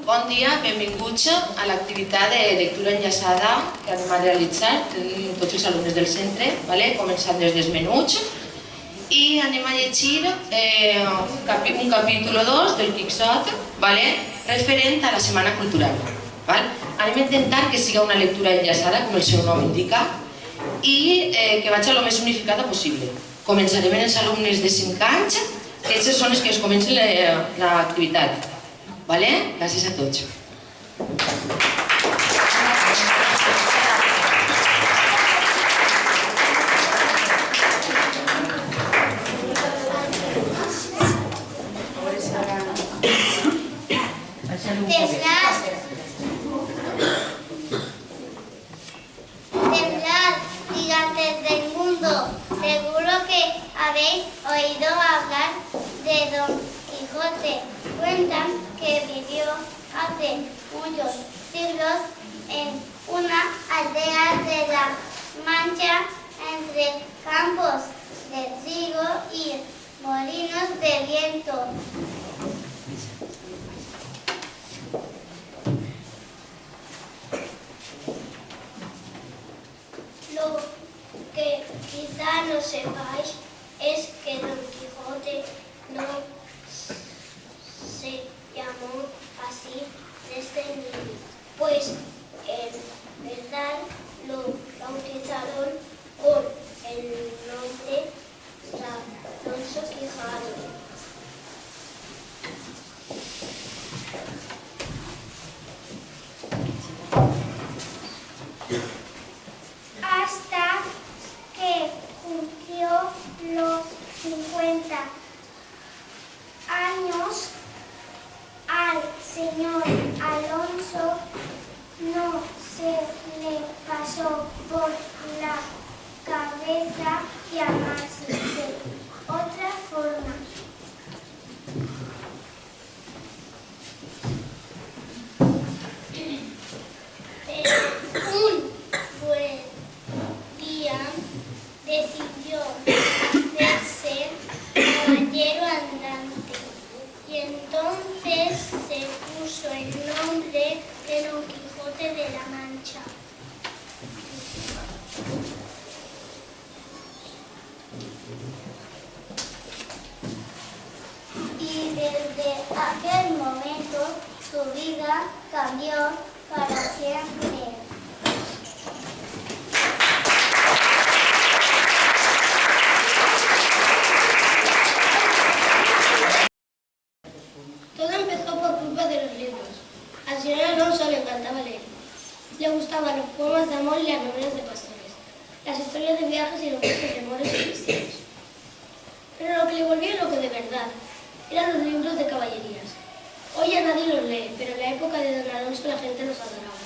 Bon dia, benvinguts a l'activitat de lectura enllaçada que anem a realitzar tots els alumnes del centre, començant des dels menuts, i anem a llegir un capítol 2 del Quixot referent a la Setmana Cultural. Anem a intentar que siga una lectura enllaçada, com el seu nom indica, i que vagi el més unificada possible. Començarem amb els alumnes de 5 anys, que aquests són els que es comencen l'activitat. Gràcies a tots. Temblad, gigantes del mundo, seguro que habéis oído hablar de Don Quijote. Cuentan que vivió hace muchos siglos en una aldea de la Mancha entre campos de trigo y molinos de viento. Lo que quizá no sepáis es que Don Quijote no se llamó así desde niño, pues en verdad lo bautizaron con el nombre de Alonso Quijano. Hasta que cumplió los 50 años, al señor Alonso no se le pasó por la cabeza llamarse de otra forma. Pero un buen día decidió hacerse caballero andante y entonces se puso el nombre de Don Quijote de la Mancha. Y desde aquel momento su vida cambió para siempre. Todo empezó por culpa de los libros. Al señor Alonso le encantaba leer. Le gustaban los poemas de amor y las novelas de pastores, las historias de viajes y los cuentos de amores y cristianos. Pero lo que le volvía loco de verdad eran los libros de caballerías. Hoy ya nadie los lee, pero en la época de Don Alonso la gente los adoraba.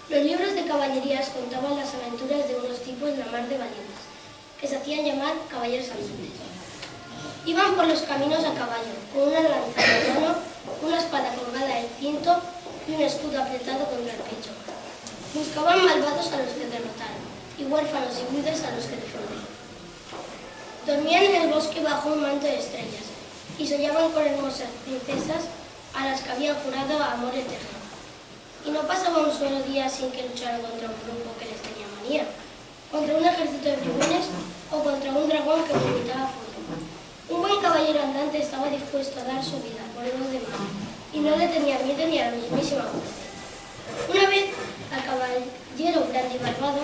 Los libros de caballerías contaban las aventuras de unos tipos de la mar de valientes, que se hacían llamar caballeros andantes. Iban por los caminos a caballo, con una lanza en la mano, una espada colgada del cinto y un escudo apretado contra el pecho. Buscaban malvados a los que derrotaron y huérfanos y viudas a los que defendieron. Dormían en el bosque bajo un manto de estrellas y soñaban con hermosas princesas a las que habían jurado amor eterno. Y no pasaba un solo día sin que lucharan contra un grupo que les tenía manía, contra un ejército de bribones o contra un dragón que vomitaba fuego. Un buen caballero andante estaba dispuesto a dar su vida por los demás y no le tenía miedo ni a la mismísima muerte. Una vez al caballero brandibarbado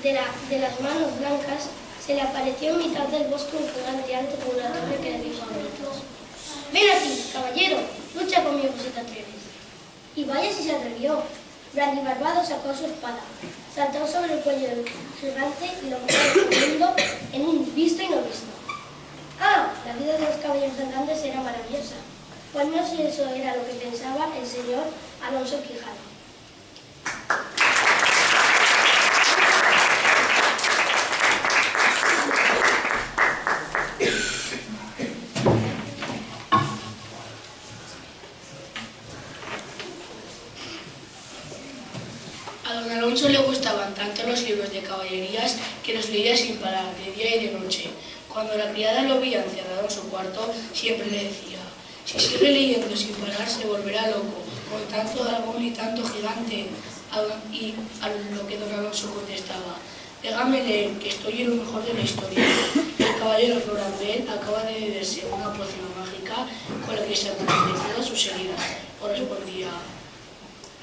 de las manos blancas se le apareció en mitad del bosque un gigante alto con una torre que le dijo a gritos: «Ven aquí, caballero, lucha conmigo si te atreves». Y vaya si se atrevió. Brandibarbado sacó su espada, saltó sobre el cuello del gigante y lo metió al mundo en un visto y no visto. ¡Ah! La vida de los caballeros andantes era maravillosa. Pues no sé si eso era lo que pensaba el señor Alonso Quijano. A don Alonso le gustaban tanto los libros de caballerías que los leía sin parar, de día y de noche. Cuando la criada lo veía encerrado en su cuarto, siempre le decía: si sigue leyendo sin parar se volverá loco, con tanto dragón y tanto gigante, y a lo que don Alonso contestaba: déjame leer, que estoy en lo mejor de la historia. El caballero Florambel acaba de beberse una pócima mágica con la que se han todas sus heridas. O respondía: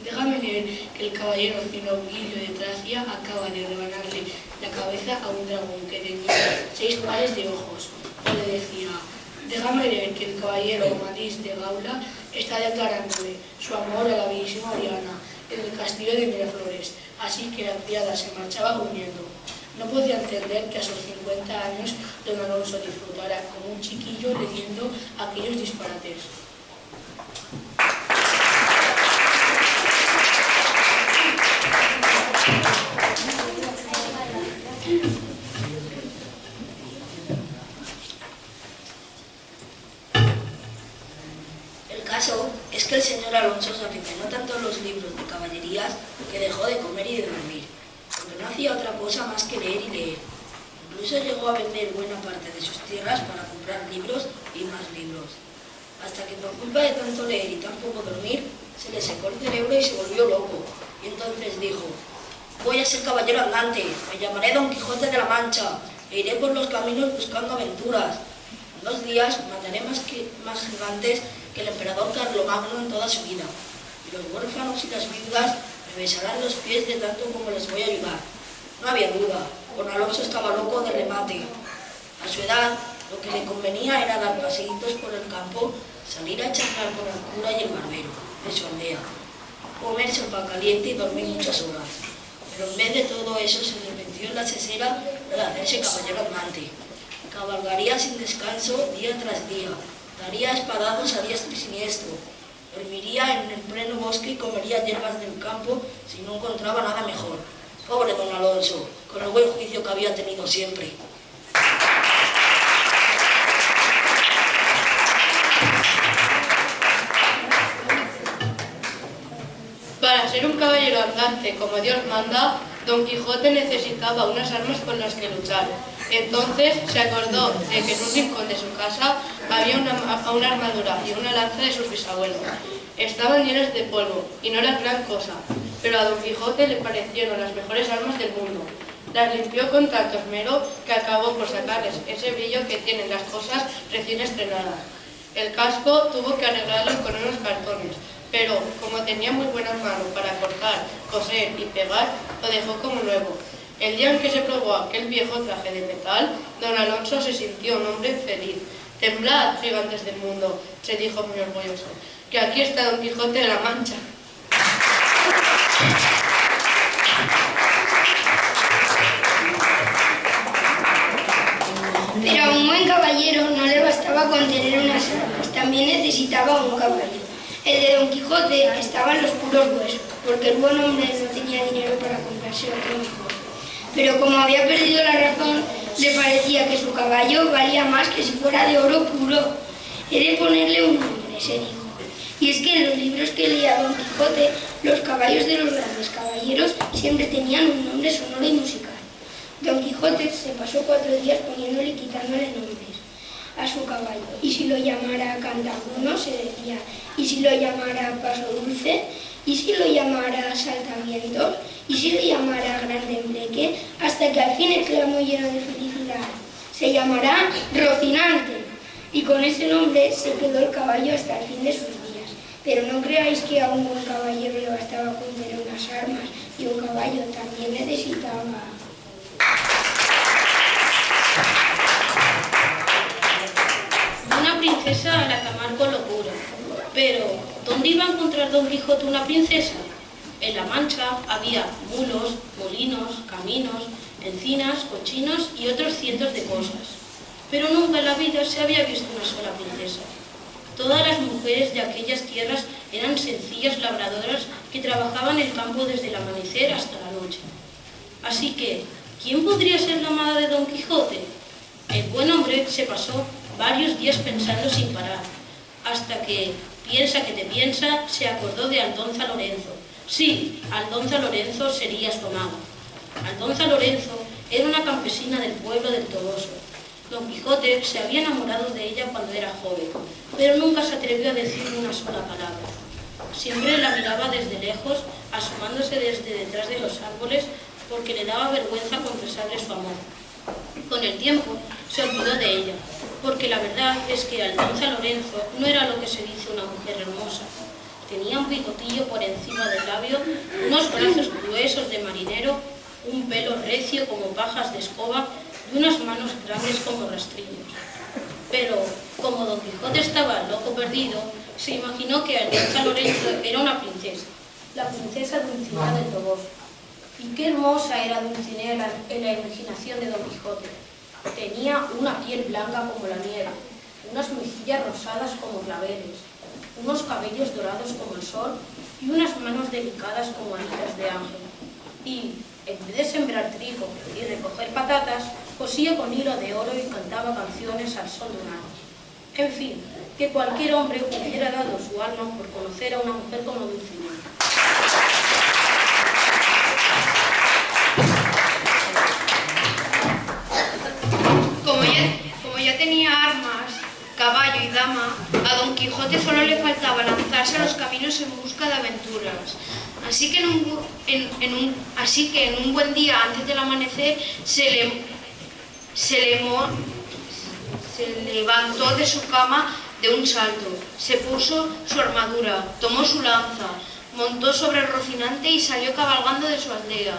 déjame leer, que el caballero Finogilio de Tracia acaba de rebanarle la cabeza a un dragón que tenía 6 pares de ojos. O le decía: déjame leer, que el caballero Amadís de Gaula está declarándole su amor a la bellísima Oriana en el castillo de Miraflores. Así que la criada se marchaba gruñendo. No podía entender que a sus 50 años don Alonso disfrutara como un chiquillo leyendo aquellos disparates. El caso es que el señor Alonso se aficionó tanto a los libros de caballerías que dejó de comer y de dormir, porque no hacía otra cosa más que leer y leer. Incluso llegó a vender buena parte de sus tierras para comprar libros y más libros, hasta que por culpa de tanto leer y tan poco dormir, se le secó el cerebro y se volvió loco. Y entonces dijo: voy a ser caballero andante, me llamaré Don Quijote de la Mancha, e iré por los caminos buscando aventuras. En 2 días mataré más gigantes que el emperador Carlomagno en toda su vida, y los huérfanos y las viudas me besarán los pies de tanto como les voy a ayudar. No había duda, don Alonso estaba loco de remate. A su edad, lo que le convenía era dar paseitos por el campo, salir a charlar con el cura y el barbero de su aldea, comer sopa caliente y dormir muchas horas. Pero en vez de todo eso se le metió en la sesera de hacerse caballero andante. Cabalgaría sin descanso día tras día, daría espadados a diestro y siniestro, dormiría en el pleno bosque y comería hierbas del campo si no encontraba nada mejor. Pobre don Alonso, con el buen juicio que había tenido siempre. Para ser un caballero andante como Dios manda, Don Quijote necesitaba unas armas con las que luchar. Entonces se acordó de que en un rincón de su casa había una armadura y una lanza de sus bisabuelos. Estaban llenas de polvo y no era gran cosa, pero a Don Quijote le parecieron las mejores armas del mundo. Las limpió con tanto esmero que acabó por sacarles ese brillo que tienen las cosas recién estrenadas. El casco tuvo que arreglarlo con unos cartones, pero como tenía muy buena mano para cortar, coser y pegar, lo dejó como nuevo. El día en que se probó aquel viejo traje de metal, don Alonso se sintió un hombre feliz. «Temblad, gigantes del mundo», se dijo muy orgulloso, «que aquí está Don Quijote de la Mancha». Pero a un buen caballero no le bastaba con tener unas armas, también necesitaba un caballo. El de Don Quijote estaba en los puros huesos, porque el buen hombre no tenía dinero para comprarse otro mejor. Pero como había perdido la razón, le parecía que su caballo valía más que si fuera de oro puro. He de ponerle un nombre, se dijo. Y es que en los libros que leía Don Quijote, los caballos de los grandes caballeros siempre tenían un nombre sonoro y musical. Don Quijote se pasó 4 días poniéndole y quitándole nombres a su caballo. Y si lo llamara Cantabuno, se decía, y si lo llamara Paso Dulce, y si lo llamara Saltavientos, y si lo llamara Grande Embleque, hasta que al fin exclamó lleno de felicidad: se llamará Rocinante. Y con ese nombre se quedó el caballo hasta el fin de sus días. Pero no creáis que a un buen caballero le bastaba con tener unas armas, y un caballo también necesitaba. Una princesa a la que amar con locura. Pero, ¿dónde iba a encontrar Don Quijote una princesa? En La Mancha había mulos, molinos, caminos, encinas, cochinos y otros cientos de cosas. Pero nunca en la vida se había visto una sola princesa. Todas las mujeres de aquellas tierras eran sencillas labradoras que trabajaban el campo desde el amanecer hasta la noche. Así que, ¿quién podría ser la amada de Don Quijote? El buen hombre se pasó varios días pensando sin parar, hasta que, piensa que te piensa, se acordó de Aldonza Lorenzo. Sí, Aldonza Lorenzo sería su amada. Aldonza Lorenzo era una campesina del pueblo del Toboso. Don Quijote se había enamorado de ella cuando era joven, pero nunca se atrevió a decirle una sola palabra. Siempre la miraba desde lejos, asomándose desde detrás de los árboles, porque le daba vergüenza confesarle su amor. Con el tiempo se olvidó de ella, porque la verdad es que Aldonza Lorenzo no era lo que se dice una mujer hermosa. Tenía un bigotillo por encima del labio, unos brazos gruesos de marinero, un pelo recio como pajas de escoba y unas manos grandes como rastrillos. Pero, como Don Quijote estaba loco perdido, se imaginó que Aldonza Lorenzo era una princesa, la princesa Dulcinea del Toboso. Y qué hermosa era Dulcinea en la imaginación de Don Quijote. Tenía una piel blanca como la nieve, unas mejillas rosadas como claveles, unos cabellos dorados como el sol y unas manos delicadas como alitas de ángel. Y, en vez de sembrar trigo y recoger patatas, cosía con hilo de oro y cantaba canciones al sol de un año. En fin, que cualquier hombre hubiera dado su alma por conocer a una mujer como Dulcinea. Como ya tenía armas, caballo y dama, a Don Quijote solo le faltaba lanzarse a los caminos en busca de aventuras. Así que en un buen día, antes del amanecer, se levantó de su cama de un salto, se puso su armadura, tomó su lanza, montó sobre Rocinante y salió cabalgando de su aldea.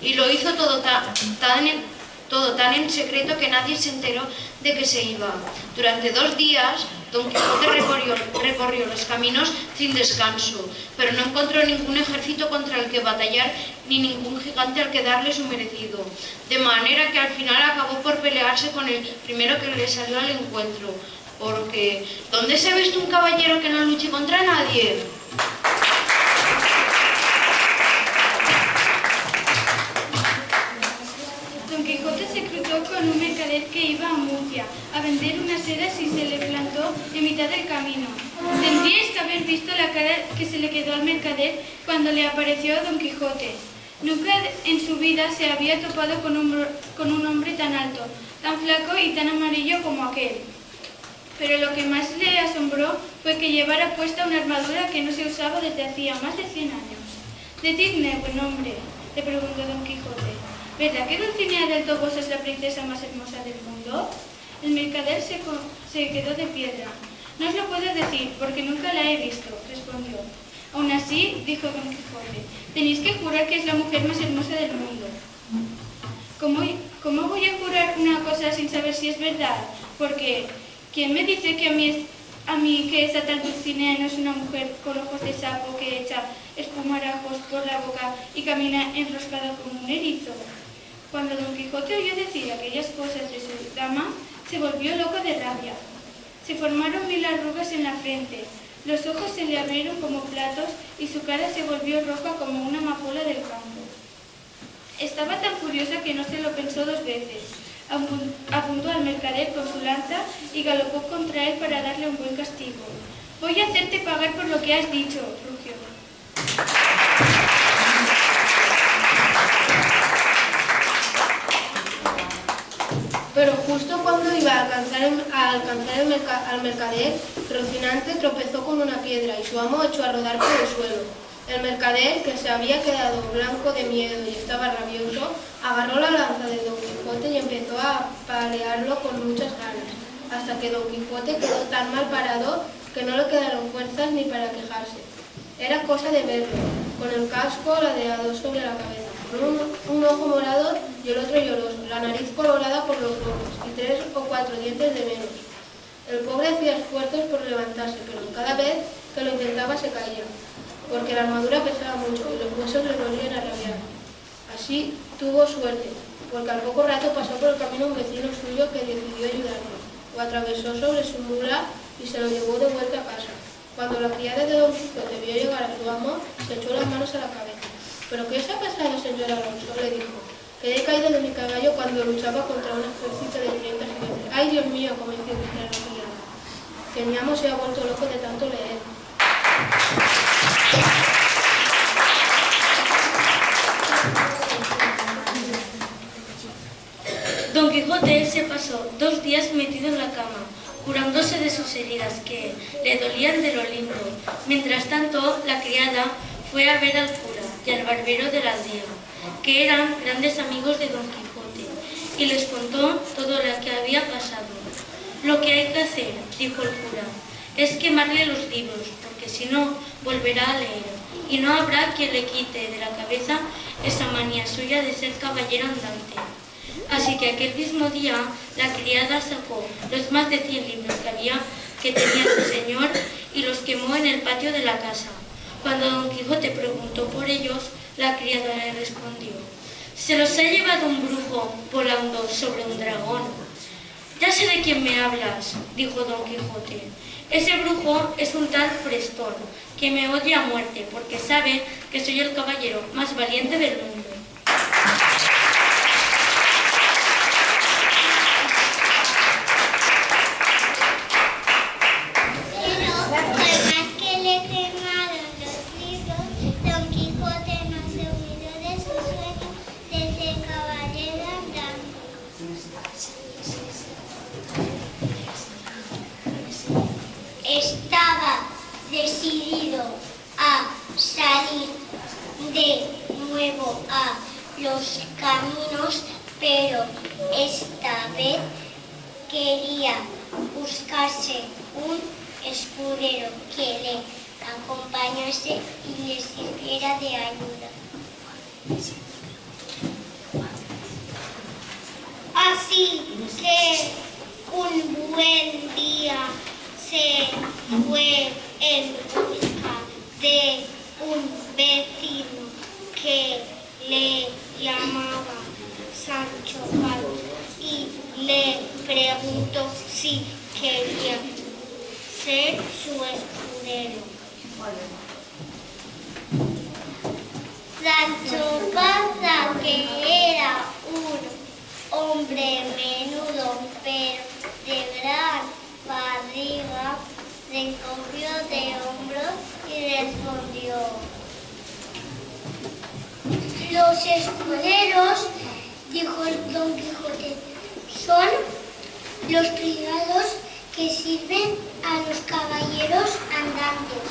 Y lo hizo todo tan en secreto que nadie se enteró de que se iba. Durante 2 días, Don Quijote recorrió los caminos sin descanso, pero no encontró ningún ejército contra el que batallar ni ningún gigante al que darle su merecido, de manera que al final acabó por pelearse con el primero que le salió al encuentro, porque ¿dónde se ha visto un caballero que no luche contra nadie? Don Quijote se cruzó con un mercader que iba a Murcia a vender unas sedas y se le plantó en mitad del camino. Tendríais que haber visto la cara que se le quedó al mercader cuando le apareció Don Quijote. Nunca en su vida se había topado con un hombre tan alto, tan flaco y tan amarillo como aquel. Pero lo que más le asombró fue que llevara puesta una armadura que no se usaba desde hacía más de 100 años. «Decidme, buen hombre», le preguntó Don Quijote, «¿verdad que Dulcinea del Toboso es la princesa más hermosa del mundo?» El mercader se quedó de piedra. «No os lo puedo decir, porque nunca la he visto», respondió. «Aún así», dijo Don Quijote, «tenéis que jurar que es la mujer más hermosa del mundo». ¿Cómo voy a jurar una cosa sin saber si es verdad? Porque ¿quién me dice que a mí que esa tal Dulcinea no es una mujer con ojos de sapo que echa espumarajos por la boca y camina enroscada como un erizo?» Cuando Don Quijote oyó decir aquellas cosas de su dama, se volvió loco de rabia. Se formaron 1000 arrugas en la frente, los ojos se le abrieron como platos y su cara se volvió roja como una amapola del campo. Estaba tan furiosa que no se lo pensó 2 veces. Apuntó al mercader con su lanza y galopó contra él para darle un buen castigo. «Voy a hacerte pagar por lo que has dicho», rugió. Pero justo cuando iba a alcanzar al mercader, Rocinante tropezó con una piedra y su amo echó a rodar por el suelo. El mercader, que se había quedado blanco de miedo y estaba rabioso, agarró la lanza de Don Quijote y empezó a palearlo con muchas ganas, hasta que Don Quijote quedó tan mal parado que no le quedaron fuerzas ni para quejarse. Era cosa de verlo, con el casco ladeado sobre la cabeza, con un ojo morado y el otro lloroso, la nariz colorada por los ojos y 3 o 4 dientes de menos. El pobre hacía esfuerzos por levantarse, pero cada vez que lo intentaba se caía, porque la armadura pesaba mucho y los huesos le volvían a rabiar. Así tuvo suerte, porque al poco rato pasó por el camino un vecino suyo que decidió ayudarlo. Lo atravesó sobre su mula y se lo llevó de vuelta a casa. Cuando la criada de Don Quijote vio llegar a su amo, se echó las manos a la cabeza. «¿Pero qué os ha pasado, señor Alonso?», le dijo. «Quedé caído de mi caballo cuando luchaba contra un ejército de 500 jinetes». «¡Ay, Dios mío!», comenzó a gritar Rocinante, que mi amo se ha vuelto loco de tanto leer. Don Quijote se pasó 2 días metido en la cama, curándose de sus heridas que le dolían de lo lindo. Mientras tanto, la criada fue a ver al cura y al barbero de la aldea, que eran grandes amigos de Don Quijote, y les contó todo lo que había pasado. Lo que hay que hacer, dijo el cura, es quemarle los libros, porque si no, volverá a leer, y no habrá quien le quite de la cabeza esa manía suya de ser caballero andante. Así que aquel mismo día la criada sacó los más de 100 libros que tenía su señor y los quemó en el patio de la casa. Cuando Don Quijote preguntó por ellos, la criada le respondió: «Se los ha llevado un brujo volando sobre un dragón». «Ya sé de quién me hablas», dijo Don Quijote. «Ese brujo es un tal Frestón, que me odia a muerte porque sabe que soy el caballero más valiente del mundo». Estaba decidido a salir de nuevo a los caminos, pero esta vez quería buscarse un escudero que le acompañase y le sirviera de ayuda. Así que un buen día se fue en busca de un vecino que le llamaba Sancho Panza y le preguntó si quería ser su escudero. Sancho Panza, que era un hombre menudo pero de gran barriga, se encogió de hombros y respondió: «Los escuderos», dijo Don Quijote, «son los criados que sirven a los caballeros andantes».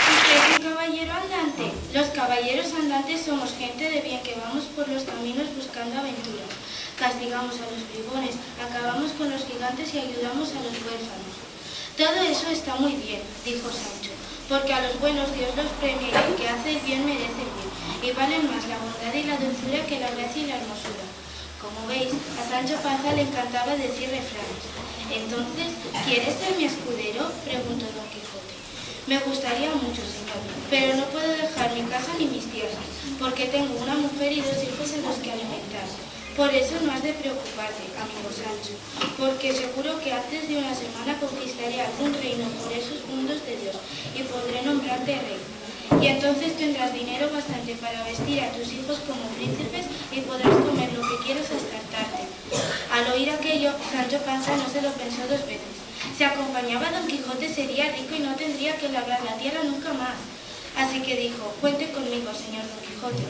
¿Y qué es un caballero andante? Los caballeros andantes somos gente de bien que vamos por los caminos buscando aventuras. Castigamos a los bribones, acabamos con los gigantes y ayudamos a los huérfanos. Todo eso está muy bien, dijo Sancho, porque a los buenos Dios los premia y el que hace el bien merece el bien, y valen más la bondad y la dulzura que la gracia y la hermosura. Como veis, a Sancho Panza le encantaba decir refranes. Entonces, ¿quieres ser mi escudero?, preguntó Don Quijote. Me gustaría mucho, señor, pero no puedo dejar mi casa ni mis tierras, porque tengo una mujer y 2 hijos en los que alimentar. Por eso no has de preocuparte, amigo Sancho, porque seguro que antes de una semana conquistaré algún reino por esos mundos de Dios y podré nombrarte rey. Y entonces tendrás dinero bastante para vestir a tus hijos como príncipes y podrás comer lo que quieras hasta hartarte. Al oír aquello, Sancho Panza no se lo pensó 2 veces. Si acompañaba a Don Quijote sería rico y no tendría que labrar la tierra nunca más. Así que dijo: «Cuente conmigo, señor Don Quijote».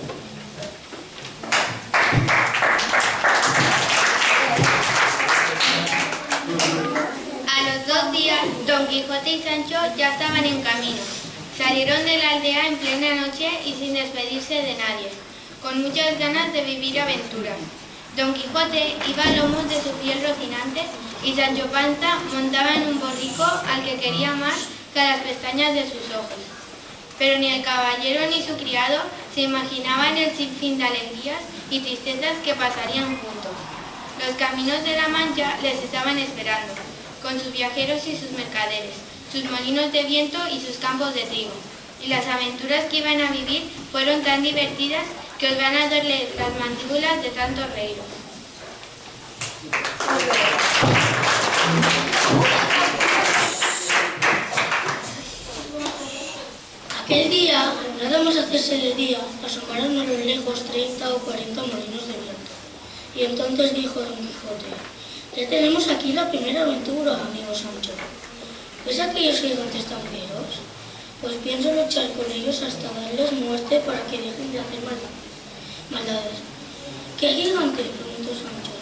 A los 2 días, Don Quijote y Sancho ya estaban en camino. Salieron de la aldea en plena noche y sin despedirse de nadie, con muchas ganas de vivir aventuras. Don Quijote iba a lomos de su piel rocinante y Sancho Panza montaba en un borrico al que quería más que a las pestañas de sus ojos. Pero ni el caballero ni su criado se imaginaban el sinfín de alegrías y tristezas que pasarían juntos. Los caminos de la Mancha les estaban esperando, con sus viajeros y sus mercaderes, sus molinos de viento y sus campos de trigo. Y las aventuras que iban a vivir fueron tan divertidas que os van a doler las mandíbulas de tanto reír. Aquel día, nada más hacerse de día, asomaron a lo lejos 30 o 40 molinos de viento. Y entonces dijo Don Quijote: «Ya tenemos aquí la primera aventura, amigo Sancho. ¿Ves aquellos gigantes tan feroz? Pues pienso luchar con ellos hasta darles muerte para que dejen de hacer maldades». «¿Qué gigantes?», preguntó Sancho.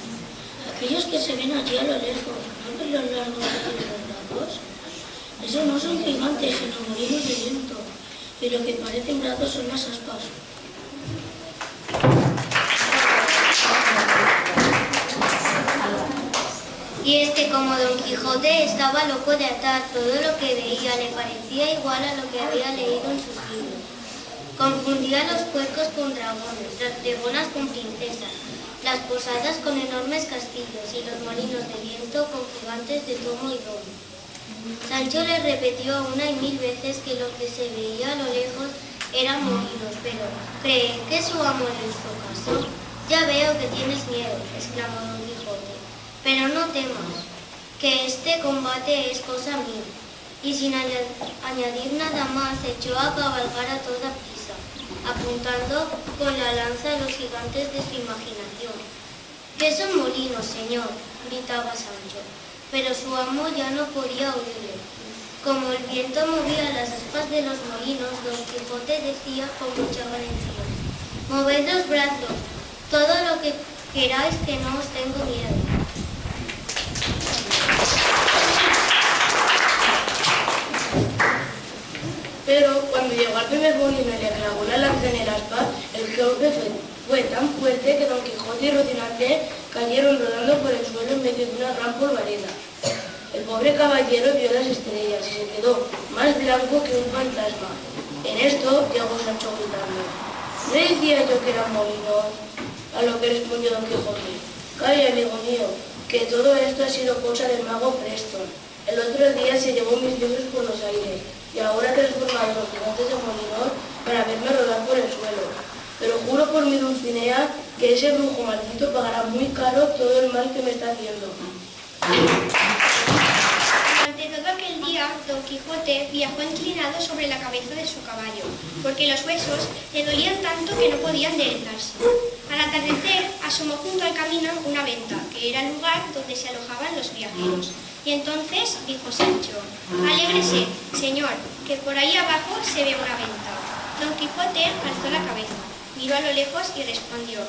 Aquellos que se ven allí a lo lejos, ¿no ven los largos que tienen los brazos? Esos no son gigantes, sino molinos de viento, y lo que parecen brazos son las aspas. Y como Don Quijote, estaba loco de atar. Todo lo que veía le parecía igual a lo que había leído en sus libros. Confundía los puercos con dragones, las pregonas con princesas, las posadas con enormes castillos y los molinos de viento con gigantes de tomo y lomo. Sancho le repitió una y mil veces que lo que se veía a lo lejos eran molinos, pero ¿cree que su amo le hizo caso? Ya veo que tienes miedo, exclamó Don Quijote, pero no temas, que este combate es cosa mía. Y sin añadir nada más, se echó a cabalgar a toda prisa, apuntando con la lanza a los gigantes de su imaginación. ¿Qué son molinos, señor?, gritaba Sancho, pero su amo ya no podía oírle. Como el viento movía las aspas de los molinos, Don Quijote decía con mucha valencia: «Moved los brazos, todo lo que queráis, que no os tengo miedo». Pero cuando llegó al primer molino y le clavó la lanza en el aspa, el golpe fue tan fuerte que Don Quijote y Rocinante cayeron rodando por el suelo en medio de una gran polvareda. El pobre caballero vio las estrellas y se quedó más blanco que un fantasma. En esto llegó Sancho gritando: «¿No decía yo que eran molinos?». A lo que respondió Don Quijote: «Calla, amigo mío, que todo esto ha sido cosa del mago Preston. El otro día se llevó mis libros por los aires y ahora ha transformado los gigantes en molinos para verme rodar por el suelo. Pero juro por mi Dulcinea que ese brujo maldito pagará muy caro todo el mal que me está haciendo». Durante todo aquel día, Don Quijote viajó inclinado sobre la cabeza de su caballo, porque los huesos le dolían tanto que no podía enderezarse. Al atardecer, asomó junto al camino una venta, que era el lugar donde se alojaban los viajeros. Y entonces dijo Sancho: «Alégrese, señor, que por ahí abajo se ve una venta». Don Quijote alzó la cabeza, miró a lo lejos y respondió: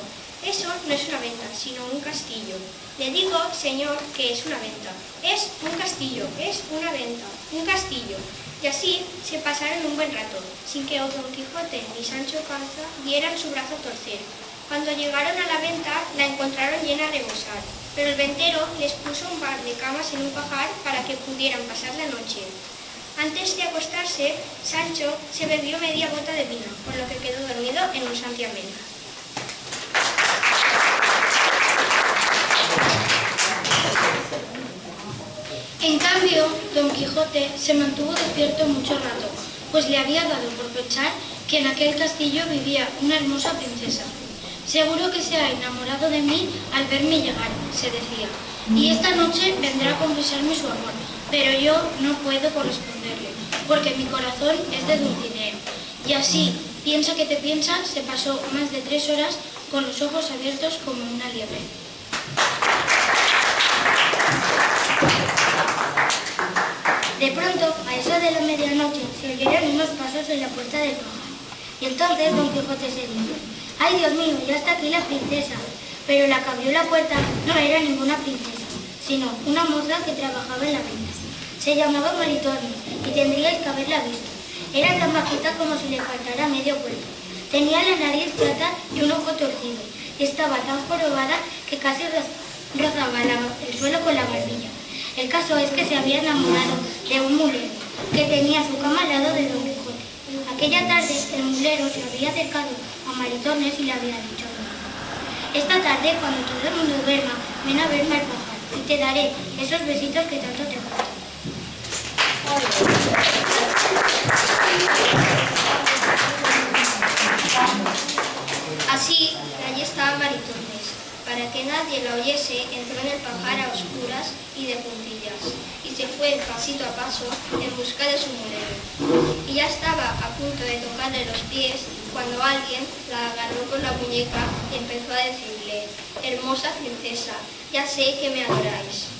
«Eso no es una venta, sino un castillo». «Le digo, señor, que es una venta». «Es un castillo, es una venta, un castillo». Y así se pasaron un buen rato, sin que Don Quijote ni Sancho Panza dieran su brazo a torcer. Cuando llegaron a la venta, la encontraron llena a rebosar, pero el ventero les puso un par de camas en un pajar para que pudieran pasar la noche. Antes de acostarse, Sancho se bebió media bota de vino, por lo que quedó dormido en un santiamén. En cambio, Don Quijote se mantuvo despierto mucho rato, pues le había dado por pensar que en aquel castillo vivía una hermosa princesa. «Seguro que se ha enamorado de mí al verme llegar», se decía, «y esta noche vendrá a confesarme su amor, pero yo no puedo corresponderle, porque mi corazón es de Dulcinea». Y así, piensa que te piensa, se pasó más de 3 horas con los ojos abiertos como una liebre. De pronto, a eso de la medianoche, se oyeron unos pasos en la puerta del pajar. Y entonces Don Quijote se dijo: «¡Ay, Dios mío, ya está aquí la princesa!». Pero la que abrió la puerta no era ninguna princesa, sino una moza que trabajaba en la venta. Se llamaba Maritornes y tendríais que haberla visto. Era tan bajita como si le faltara medio cuerpo. Tenía la nariz chata y un ojo torcido, y estaba tan jorobada que casi rozaba el suelo con la barbilla. El caso es que se había enamorado de un mulero, que tenía su cama al lado de Don Quijote. Aquella tarde el mulero se había acercado a Maritornes y le había dicho: «Esta tarde, cuando todo el mundo duerma, ven a verme al pajar y te daré esos besitos que tanto te gustan». Así, allí estaba Maritornes. Para que nadie la oyese, entró en el pajar a oscuras y de puntillas, y se fue pasito a paso en busca de su mulero. Y ya estaba a punto de tocarle los pies cuando alguien la agarró con la muñeca y empezó a decirle: «Hermosa princesa, ya sé que me adoráis».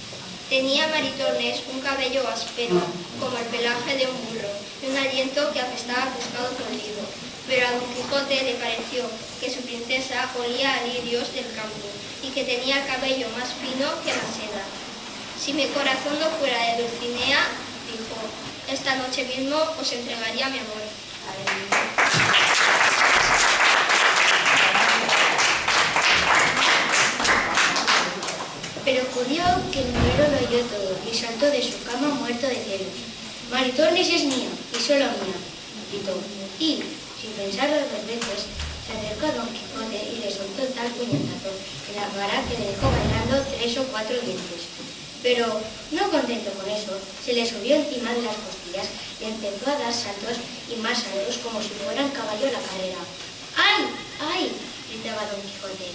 Tenía Maritornes un cabello áspero, como el pelaje de un burro, y un aliento que apestaba a pescado podrido. Pero a Don Quijote le pareció que su princesa olía a lirios del campo y que tenía el cabello más fino que la seda. Si mi corazón no fuera de Dulcinea, dijo, esta noche mismo os entregaría mi amor. Pero ocurrió que el mulero lo oyó todo y saltó de su cama muerto de celos. Maritornes es mía y solo mía, gritó. Y, sin pensarlo dos veces, se acercó a Don Quijote y le soltó tal puñetazo en la cara que le dejó bailando 3 o 4 dientes. Pero, no contento con eso, se le subió encima de las costillas y empezó a dar saltos y más saltos como si fuera un caballo a la carrera. ¡Ay! ¡Ay! Gritaba Don Quijote.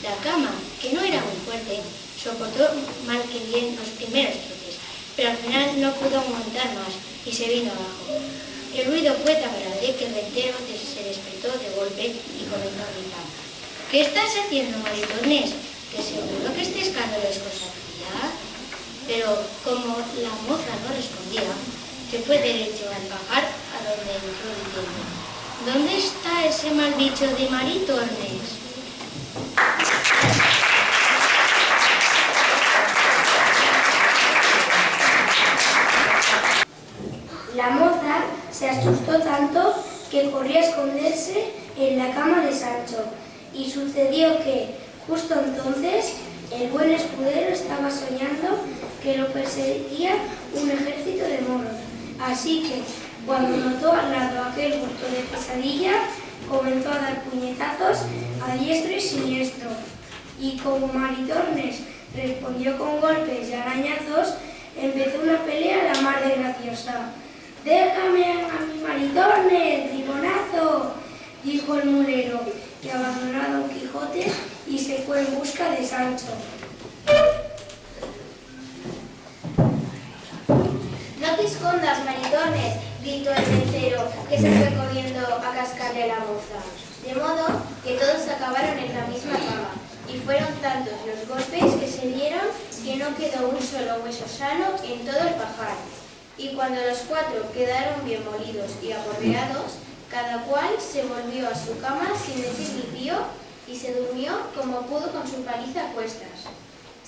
La cama, que no era muy fuerte, soportó mal que bien los primeros trotes, pero al final no pudo aguantar más y se vino abajo. El ruido fue tan grande que el ventero se despertó de golpe y comenzó a gritar. ¿Qué estás haciendo, Maritornes? ¿Que seguro que este escándalo es cosa tuya? Pero como la moza no respondía, se fue derecho al pajar a donde entró diciendo, ¿dónde está ese mal bicho de Maritornes? La moza se asustó tanto que corrió a esconderse en la cama de Sancho, y sucedió que, justo entonces, el buen escudero estaba soñando que lo perseguía un ejército de moros. Así que, cuando notó al lado aquel bulto de pesadilla, comenzó a dar puñetazos a diestro y siniestro. Y como Maritornes respondió con golpes y arañazos, empezó una pelea a la mar de graciosa. «¡Déjame a mi Maritornes, bribonazo!», dijo el mulero, que abandonó a Don Quijote y se fue en busca de Sancho. «No te escondas, Maritornes», gritó el ventero, que se fue corriendo a cascarle a la moza. De modo que todos acabaron en la misma cama, y fueron tantos los golpes que se dieron que no quedó un solo hueso sano en todo el pajar. Y cuando los 4 quedaron bien molidos y aporreados, cada cual se volvió a su cama sin decir ni pío y se durmió como pudo con su paliza a cuestas.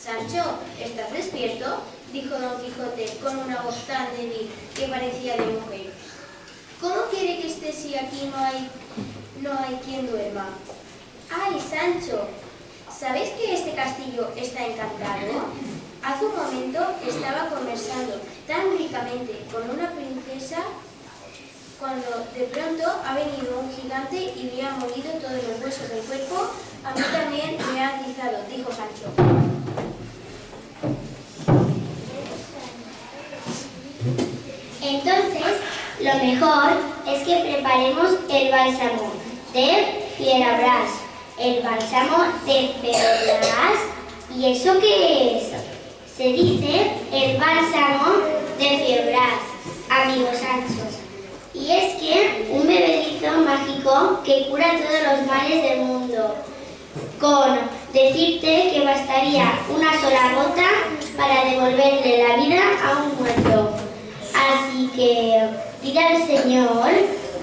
«Sancho, ¿estás despierto?», dijo Don Quijote con una voz tan débil que parecía de mujer. «¿Cómo quiere que esté si aquí no hay quien duerma?». «Ay, Sancho, ¿sabes que este castillo está encantado? Hace un momento estaba conversando tan ricamente con una princesa cuando de pronto ha venido un gigante y me ha molido todos los huesos del cuerpo. A mí también me ha atizado», dijo Sancho. Entonces, lo mejor es que preparemos el bálsamo de Fierabras. ¿El bálsamo de Fierabras? ¿Y eso qué es? Se dice el bálsamo de Fierabras, amigo Sancho. Y es que un bebedizo mágico que cura todos los males del mundo. Con decirte que bastaría una sola gota para devolverle la vida a un muerto. Así que dile al señor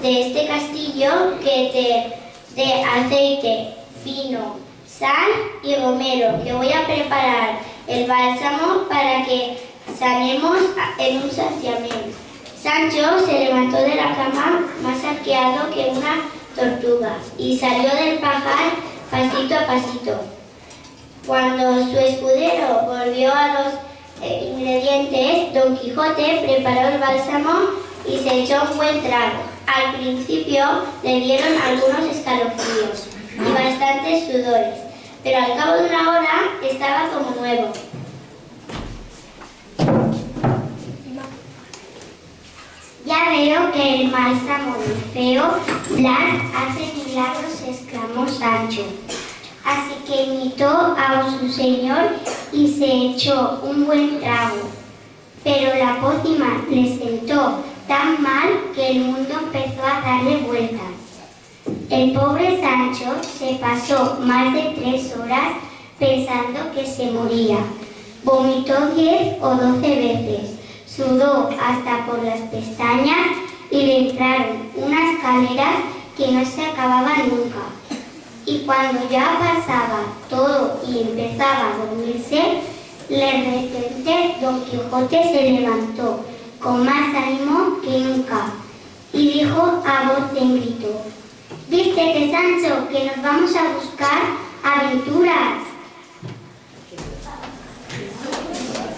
de este castillo que te dé aceite, vino, sal y romero, que voy a preparar el bálsamo para que sanemos en un santiamén. Sancho se levantó de la cama más arqueado que una tortuga y salió del pajar pasito a pasito. Cuando su escudero volvió a los ingredientes, Don Quijote preparó el bálsamo y se echó un buen trago. Al principio le dieron algunos escalofríos y bastantes sudores, pero al cabo de una hora estaba como nuevo. «Ya veo que el bálsamo de feo Blas hace milagros», exclamó Sancho. Así que imitó a su señor y se echó un buen trago. Pero la pócima le sentó tan mal que el mundo empezó a darle vueltas. El pobre Sancho se pasó más de 3 horas pensando que se moría. Vomitó 10 o 12 veces, sudó hasta por las pestañas y le entraron unas caleras que no se acababa nunca. Y cuando ya pasaba todo y empezaba a dormirse, de repente Don Quijote se levantó con más ánimo que nunca y dijo a voz en grito: «Vístete, Sancho, que nos vamos a buscar aventuras».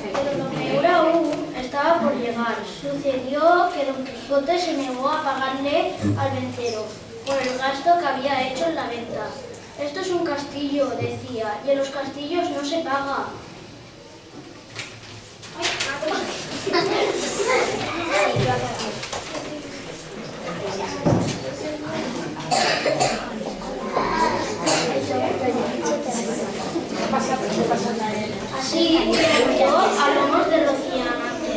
Pero lo peor aún estaba por llegar. Sucedió que Don Quijote se negó a pagarle al ventero por el gasto que había hecho en la venta. «Esto es un castillo», decía, «y en los castillos no se paga». Así llegó a lomos de Rocinante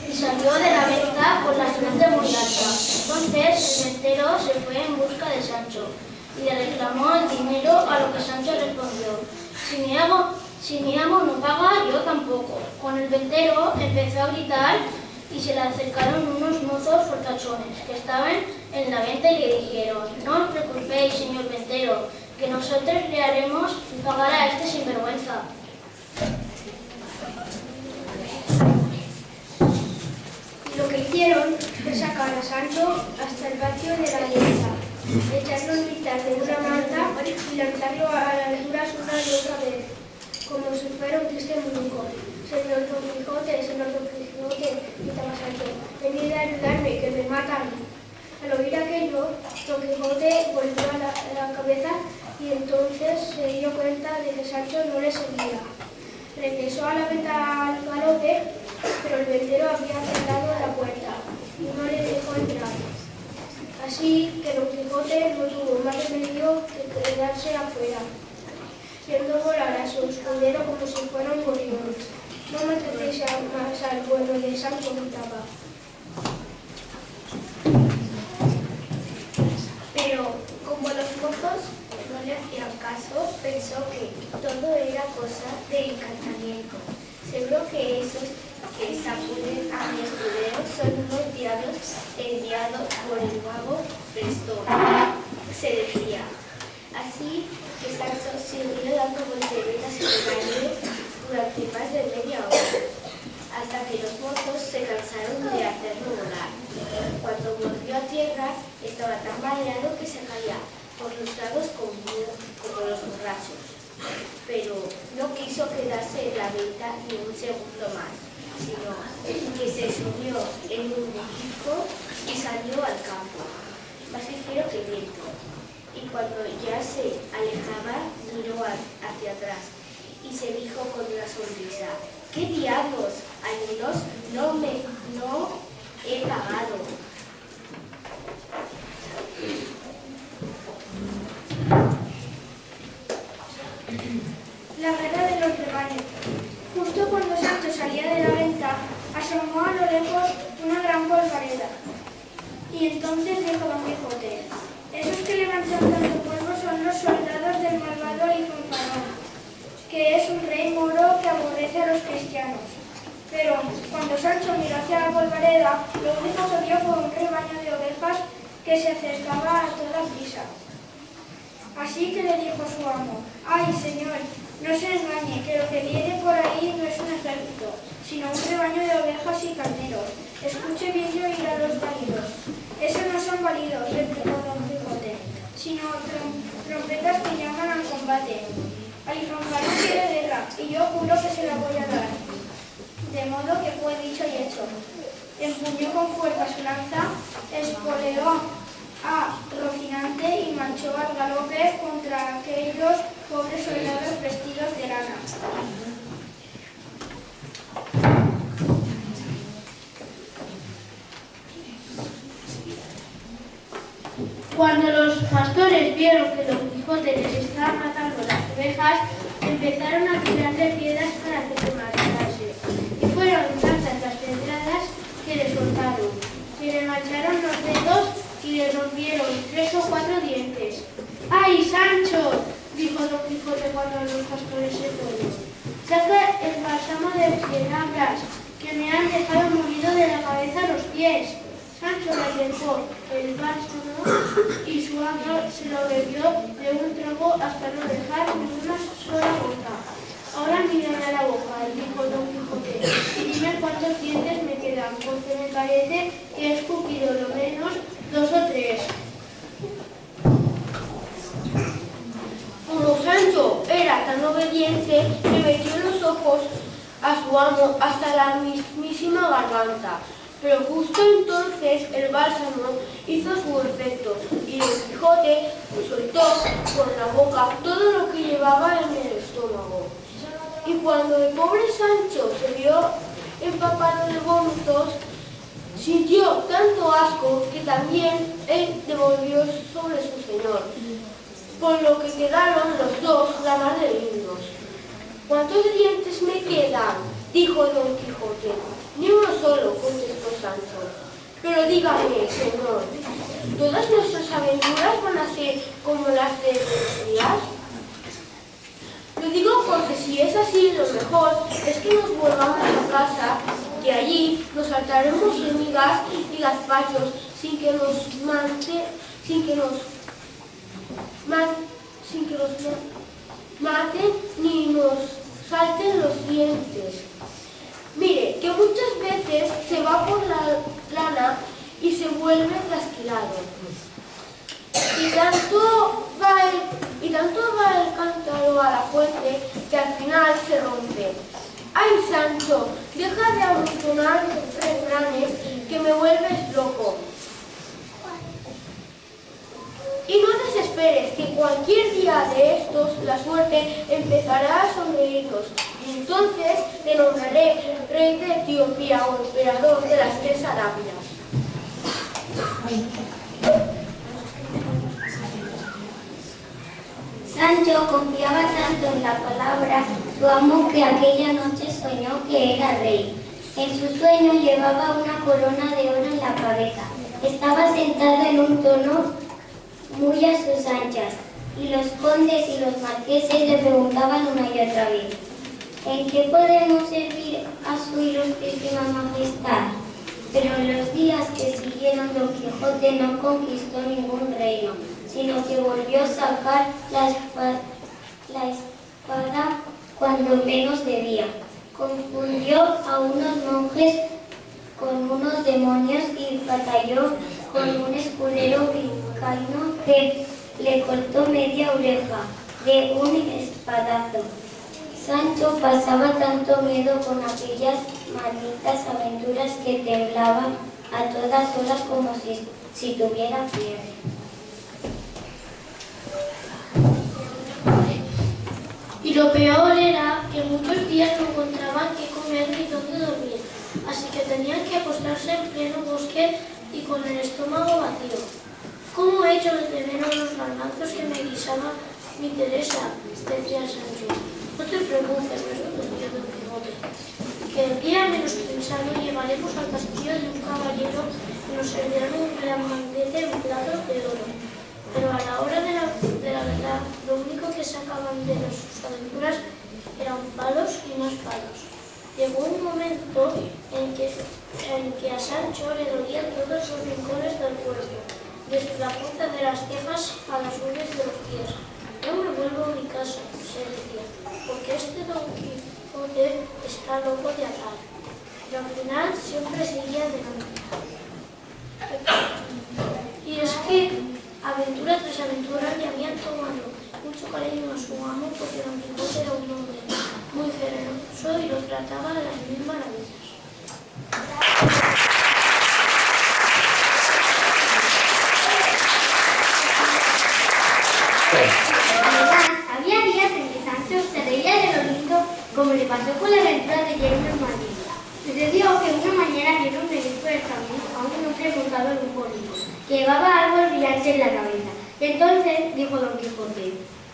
y salió de la venta con la frente muy alta. Entonces el ventero se fue en busca de Sancho y le reclamó el dinero, a lo que Sancho respondió: si mi amo no paga, yo tampoco. Con el ventero empezó a gritar y se le acercaron unos mozos fortachones que estaban en la venta y le dijeron: «No os preocupéis, señor ventero, que nosotros le haremos pagar a este sinvergüenza». Lo que hicieron fue sacar a Sancho hasta el patio de la iglesia, echarlo en mitad de una manta y lanzarlo a las alturas una y otra vez, como si fuera un triste muñeco. «Señor Don Quijote, gritaba Sancho, venid a ayudarme, que me matan». Al oír aquello, Don Quijote volvió la cabeza y entonces se dio cuenta de que Sancho no le seguía. Regresó a la venta al galope, pero el ventero había cerrado la puerta y no le dejó entrar. Así que Don Quijote no tuvo más remedio que quedarse afuera, viendo volar a su escudero como si fuera un gorrión. «No maltratéis más al bueno de Sancho», gritaba. Pero como los mozos no le hacían caso, pensó que todo era cosa de encantamiento. «Seguro que esos que sacuden a mi escudero son unos diablos enviados por el mago Prestón», se decía. Así que Sancho siguió dando volteretas en el aire durante más de media hora, hasta que los mozos se cansaron de hacerlo volar. Cuando volvió a tierra, estaba tan mareado que se caía por los lados como los borrachos. Pero no quiso quedarse en la venta ni un segundo más, sino que se subió en un burrico y salió al campo, más ligero que viento. Y cuando ya se alejaba, miró hacia atrás y se dijo con una sonrisa: «¿Qué diablos? Al menos no he pagado». La guerra de los rebaños. Justo cuando Sancho salía de la venta, asomó a lo lejos una gran polvareda. Y entonces dijo Don Quijote: «Esos que levantan tanto polvo son los soldados del malvado Alifanfarón, que es un rey moro que aborrece a los cristianos». Pero cuando Sancho miró hacia la polvareda, lo único que vio fue un rebaño de ovejas que se acercaba a toda prisa. Así que le dijo su amo: «Ay, señor, no se engañe, que lo que viene por ahí no es un ejército, sino un rebaño de ovejas y carneros. Escuche bien y oirá los válidos». «Esos no son válidos», replicó Don Quijote, «sino trompetas que llaman al combate. Alifanfarón quiere guerra, y yo juro que se la voy a dar». De modo que fue dicho y hecho. Empuñó con fuerza su lanza, espoleó a Rocinante y marchó al galope contra aquellos pobres soldados vestidos de lana. Cuando los pastores vieron que Don Quijote les estaba matando las ovejas, empezaron a tirarle piedras para que se marchase. Y fueron tantas las pedradas que le soltaron, que le mancharon los dedos y le rompieron 3 o 4 dientes. «¡Ay, Sancho!», dijo Don Quijote cuando los pastores se fueron. «Saca el bálsamo de Fierabrás, que me han dejado molido de la cabeza a los pies». Sancho le acercó el bálsamo y su amo se lo bebió de un trago hasta no dejar ni una sola gota. Ahora mírame a la boca, dijo Don Quijote, y dime cuántos dientes me quedan, porque me parece que he escupido lo menos 2 o 3. Como Sancho era tan obediente, le metió en los ojos a su amo hasta la mismísima garganta. Pero justo entonces el bálsamo hizo su efecto y Don Quijote soltó por la boca todo lo que llevaba en el estómago. Y cuando el pobre Sancho se vio empapado de vómitos, sintió tanto asco que también él devolvió sobre su señor, por lo que quedaron los dos la mar de lindos. ¿Cuántos dientes me quedan?, dijo Don Quijote. Ni uno solo, contestó Sancho. Pero dígame, señor, ¿todas nuestras aventuras van a ser como las de estos días? Lo digo porque si es así, lo mejor es que nos volvamos a casa, que allí nos saltaremos de migas y gazpachos sin que nos maten ni nos salten los dientes. Mire, que muchas veces se va por la lana y se vuelve trasquilado. Y tanto va el cántaro a la fuente que al final se rompe. ¡Ay, Sancho! Deja de amontonar refranes que me vuelves loco. Y no desesperes, que cualquier día de estos la suerte empezará a sonreírnos. Y entonces te nombraré rey de Etiopía o emperador de las 3 Arábigas. Sancho confiaba tanto en la palabra su amo que aquella noche soñó que era rey. En su sueño llevaba una corona de oro en la cabeza. Estaba sentado en un trono muy a sus anchas, y los condes y los marqueses le preguntaban una y otra vez: ¿en qué podemos servir a su ilustrísima majestad? Pero en los días que siguieron, Don Quijote no conquistó ningún reino, sino que volvió a sacar la espada cuando menos debía. Confundió a unos monjes con unos demonios y batalló con un escudero vizcaíno que le cortó media oreja de un espadazo. Sancho pasaba tanto miedo con aquellas malditas aventuras que temblaba a todas horas como si tuviera fiebre. Y lo peor era que muchos días no encontraban qué comer ni dónde dormir, así que tenían que acostarse en pleno bosque y con el estómago vacío. ¿Cómo he hecho de menos los garbanzos que me guisaba mi Teresa?, decía Sancho. No te preocupes, respondió Don Quijote, que el día menos pensado llevaremos al castillo de un caballero y nos servirán un gran banquete en platos de oro. Pero a la hora de la verdad, lo único que sacaban de sus aventuras eran palos y más palos. Llegó un momento en que a Sancho le dolían todos los rincones del cuerpo, desde la punta de las cejas a las uñas de los pies. Yo me vuelvo a mi casa, se decía, porque este Don Quijote está loco de atar. Pero al final siempre seguía adelante. Y es que aventura tras aventura le habían tomado mucho cariño a su amo, porque Don Quijote era un hombre muy generoso y lo trataba de las mil maravillas. Además, había días en que Sancho se reía de lo lindo, como le pasó con la aventura de Yerno en Madrid. Sucedió que una mañana vieron venir por el camino a un hombre montado en un borrico, que llevaba algo brillante en la cabeza. Y entonces dijo Don Quijote: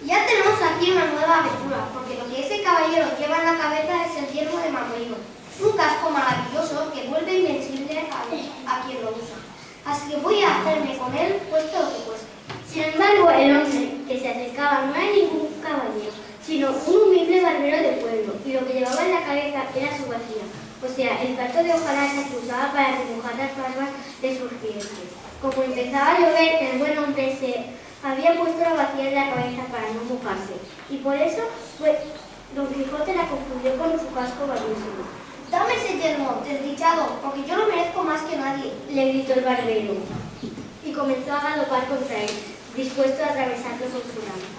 ya tenemos aquí una nueva aventura, porque lo que ese caballero lleva en la cabeza es el yelmo de Manolito, un casco maravilloso que vuelve invencible a quien lo usa. Así que voy a hacerme con él, cueste lo que cueste. Sin embargo, el hombre que se acercaba no era ningún caballero, sino un humilde barbero de pueblo, y lo que llevaba en la cabeza era su vacía. O sea, el plato de hojarasca se usaba para remojar las barbas de sus clientes. Como empezaba a llover, el buen hombre se había puesto la vacía en la cabeza para no mojarse. Y por eso, Don Quijote la confundió con su casco barbísimo. Dame ese yermo, desdichado, porque yo lo merezco más que nadie, le gritó el barbero. Y comenzó a galopar contra él, dispuesto a atravesarlo con su lanza.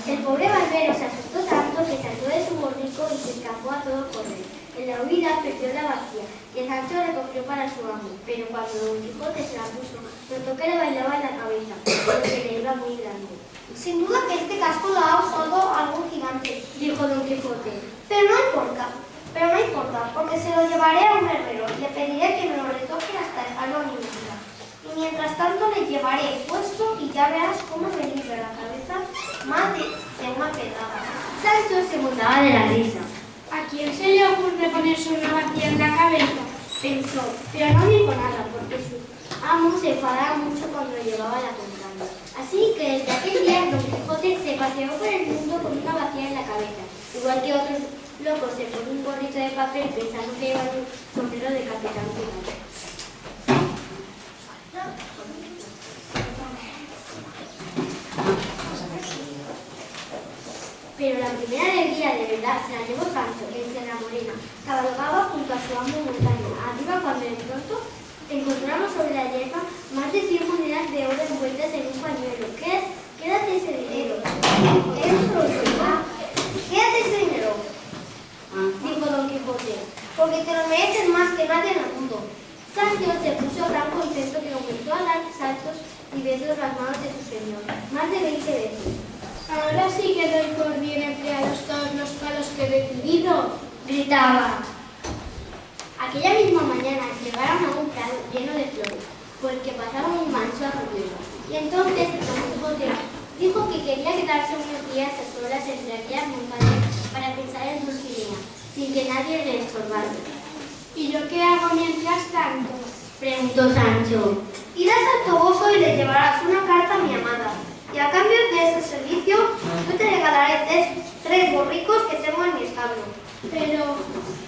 El pobre barbero se asustó tanto que saltó de su borrico y se escapó a todo correr. En la huida perdió la vacía y Sancho la cogió para su amo, pero cuando Don Quijote se la puso, notó que le bailaba en la cabeza, porque le iba muy grande. Sin duda que este casco lo ha usado algún gigante, dijo Don Quijote. Pero no importa, porque se lo llevaré a un herrero y le pediré que me lo retoque hasta dejarlo a mi medida. Y mientras tanto le llevaré puesto y ya verás cómo me limpia la cabeza más de una pedrada. Sancho se montaba de la risa. ¿A quién se le ocurre ponerse una vacía en la cabeza? Pensó, pero no dijo nada porque su amo se enfadaba mucho cuando llevaba la contraria. Así que desde aquel día Don Quijote se paseó por el mundo con una vacía en la cabeza, igual que otros locos se ponen un gorrito de papel pensando que llevan un sombrero de capitán pirata. Pero la primera alegría de verdad se la llevó Sancho en Sierra Morena. Cabalgaba junto a su amo en montaña, arriba cuando de pronto encontramos sobre la hierba más de 100 monedas de oro envueltas en un pañuelo. Quédate ese dinero. Quédate ese dinero, dijo Don Quijote. porque te lo mereces más que nadie en el mundo. Sancho se puso tan contento que comenzó a dar saltos y besos las manos de su señor, más de 20 veces. Ahora sí que doy por bien empleados todos los palos que he recibido, gritaba. Aquella misma mañana llegaron a un prado lleno de flores, porque pasaba un manso arroyo. Y entonces Don Quijote dijo que quería quedarse unos días a solas entre aquellas montañas para pensar en Dulcinea, sin que nadie le estorbase. ¿Y yo qué hago mientras tanto? Preguntó Sancho. Irás al toboso y le llevarás una carta a mi amada. Y a cambio de ese servicio, yo te regalaré 3 borricos que tengo en mi establo. Pero,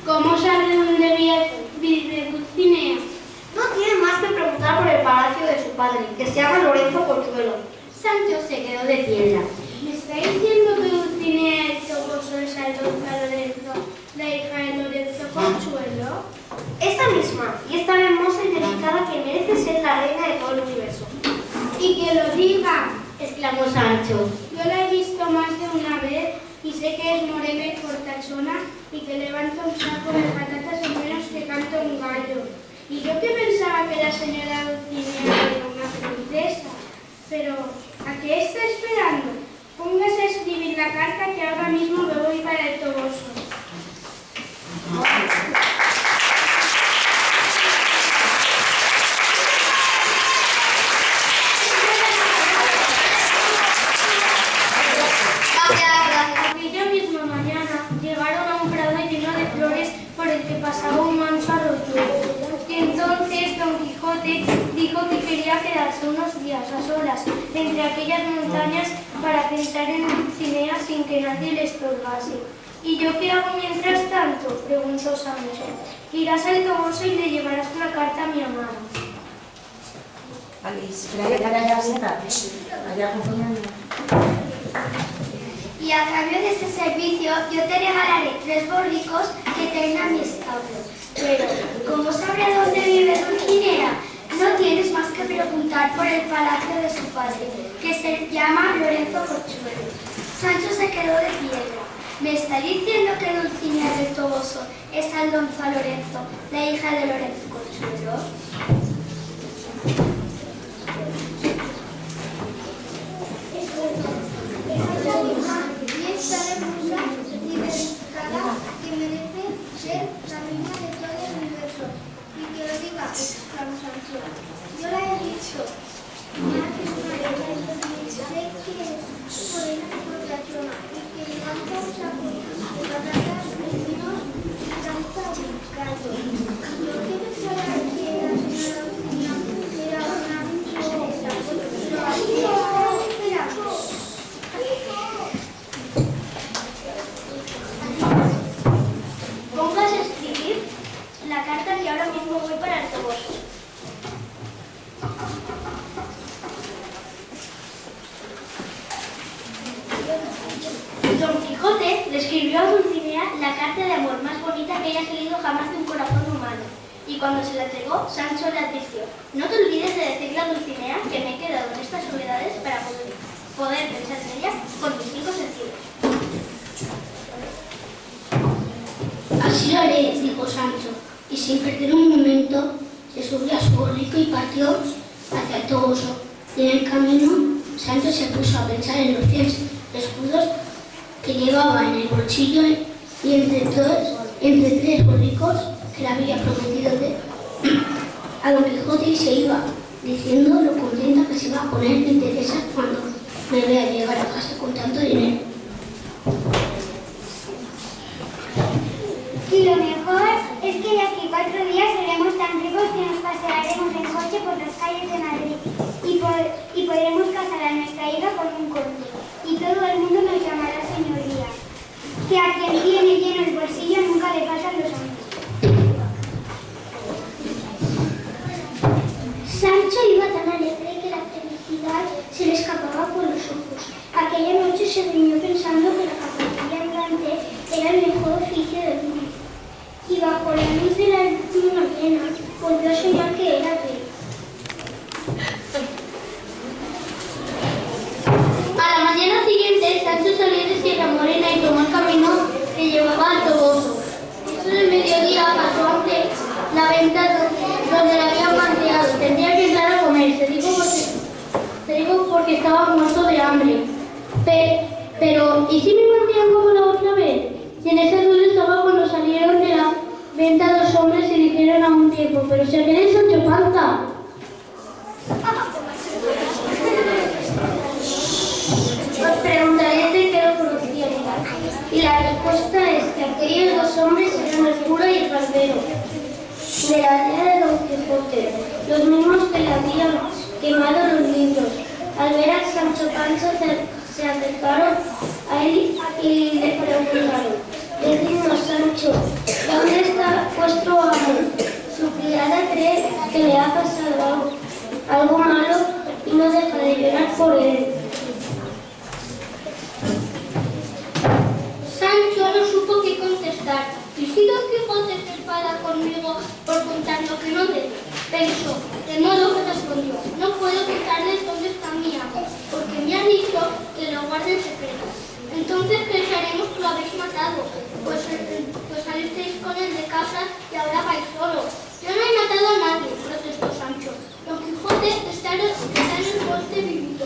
¿cómo sabré dónde vive Dulcinea? No tiene más que preguntar por el palacio de su padre, que se llama Lorenzo Corchuelo. Sancho se quedó de piedra. ¿Me está diciendo que Dulcinea el Toboso es Aldonza Lorenzo, la hija de Lorenzo Corchuelo? Esta misma, y es tan hermosa y delicada que merece ser la reina de todo el universo. ¡Y que lo diga! Exclamó Sancho. Yo la he visto más de una vez y sé que es morena y fortachona y que levanta un saco de patatas en menos que canta un gallo. Y yo que pensaba que la señora Dulcinea era una princesa. Pero, ¿a qué está esperando? Póngase a escribir la carta que ahora mismo me voy para el Toboso. Aquella misma mañana llegaron a un prado lleno de flores por el que pasaba un manso arroyuelo. Y entonces Don Quijote dijo que quería quedarse unos días a solas entre aquellas montañas para pensar en Dulcinea sin que nadie le estorbase. ¿Y yo qué hago mientras tanto?, preguntó Sancho. Irás al Toboso y le llevarás una carta a mi amada. Y a cambio de ese servicio, yo te regalaré 3 borricos que tenga mi establo. Pero, ¿cómo sabré dónde vive Dulcinea? No tienes más que preguntar por el palacio de su padre, que se llama Lorenzo Corchuelo. Sancho se quedó de piedra. ¿Me está diciendo que Dulcinea del Toboso es Aldonza Lorenzo, la hija de Lorenzo Corchuelo? Y esta hermosa y delicada que merece ser la reina de todo el universo. Y que lo diga, exclamó Sancho. Yo la he dicho. Más que una reina, sé que es morena y fortachona y que levanta un saco de patatas, pepinos y canta un gallo. Yo que pensaba que la señora Dulcinea era una princesa, pero aquí está esperando. había salido jamás de un corazón humano. Y cuando se la entregó, Sancho le advirtió: no te olvides de decirle a Dulcinea que me he quedado en estas soledades para poder pensar en ella con mis 5 sentidos. Así lo haré, dijo Sancho, y sin perder un momento se subió a su borrico y partió hacia el Toboso. Y en el camino, Sancho se puso a pensar en los 100 escudos que llevaba en el bolsillo y entre 3 borricos que le había prometido a Don Quijote, y se iba diciendo lo contenta que se iba a poner mi Teresa cuando me vea llegar a casa con tanto dinero. Y lo mejor es que de aquí 4 días seremos tan ricos que nos pasearemos en coche por las calles de Madrid y podremos casar a nuestra hija con un conde. Y todo el mundo nos llamará señoría. Que a quien tiene lleno el bolsillo nunca le pasan los años. Sancho iba tan alegre que la felicidad se le escapaba por los ojos. Aquella noche se durmió pensando que la carpintería andante era el mejor oficio del mundo. Y bajo la luz de la luna llena volvió a soñar que era rey. A la mañana siguiente, Sancho salió de Sierra Morena y tomó el camino que llevaba al Toboso. Justo de mediodía pasó ante la venta donde la habían manteado. Tendría que entrar a comer, se dijo porque estaba muerto de hambre. Pero, ¿y si me mantean como la otra vez? Y en esa duda estaba cuando salieron de la venta 2 hombres y dijeron a un tiempo: ¿pero si aquel es Sancho Panza? Os preguntaréis de qué lo conocían, y la respuesta es que aquellos 2 hombres eran el cura y el barbero de la aldea de Don Quijote, los mismos que le habían quemado los libros. Al ver a Sancho Panza se acercaron a él y le preguntaron: decidnos, Sancho, ¿dónde está vuestro amo? Su criada cree que le ha pasado algo malo y no deja de llorar por él. Sancho no supo qué contestar. ¿Y si Don Quijote se enfada conmigo por contar lo que no debe? Pensó, de modo que respondió: no puedo contarles dónde está mi amo, porque me ha dicho que lo guarde en secreto. Entonces pensaremos que lo habéis matado, pues salisteis con él de casa y ahora vais solos. Yo no he matado a nadie, protestó Sancho. Don Quijote está en el bosque vivito.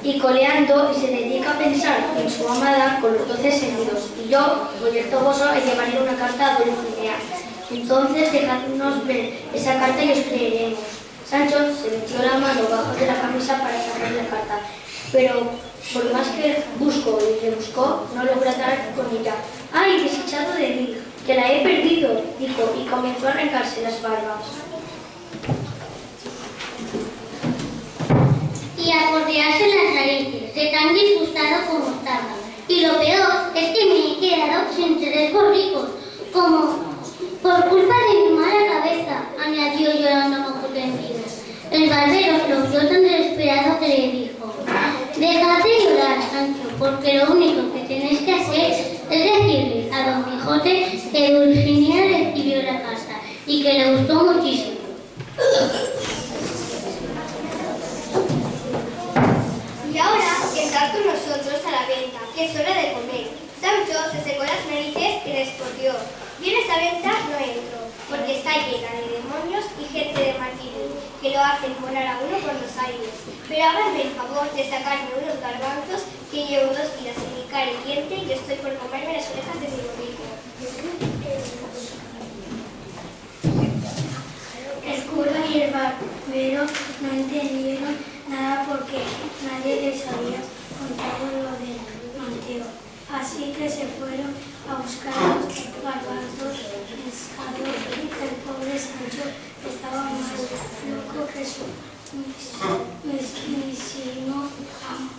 Y coleando y se dedica a pensar en su amada con los 12 sentidos. Y yo voy al Toboso a llevarle una carta a Dulcinea. Entonces dejadnos ver esa carta y os creeremos. Sancho se metió la mano bajo de la camisa para sacar la carta, pero por más que buscó y rebuscó, no logró dar con ella. ¡Ay, desechado de mí! ¡Que la he perdido!, dijo, y comenzó a arrancarse las barbas. Y a correarse las narices, de tan disgustado como estaba. Y lo peor es que me he quedado sin 3 borricos, como por culpa de mi mala cabeza, añadió llorando con tendidas. El barbero lo vio tan desesperado que le dijo: dejad de llorar, Sancho, porque lo único que tenéis que hacer es decirle a Don Quijote que Dulcinea recibió la carta y que le gustó muchísimo. Y ahora, entrad con nosotros a la venta, que es hora de comer. Sancho se secó las narices y respondió: yo en esa venta no entro, porque está llena de demonios y gente de martirio, que lo hacen volar a uno por los aires. Pero háganme el favor de sacarme unos garbanzos, que llevo 2 días sin hincar el diente y estoy por comerme las orejas de mi borrico. El cura y el barbero no entendieron nada porque nadie les había contado lo del manteo. Así que se fueron a buscar los garbanzos pescados y el pobre Sancho estaba más loco que su mismísimo amo.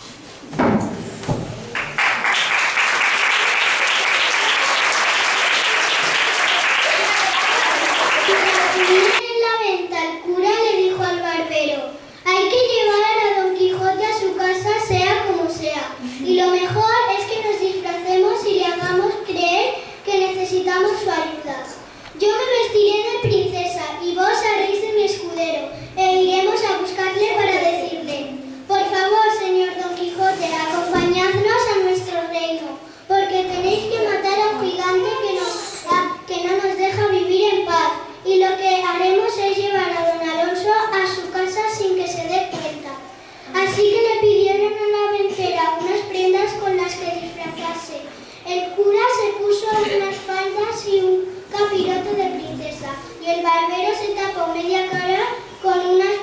En la venta, el cura le dijo al barbero: hay que llevar a Don Quijote a su casa, sea como sea. El cura se puso unas faldas y un capirote de princesa, y el barbero se tapó media cara con unas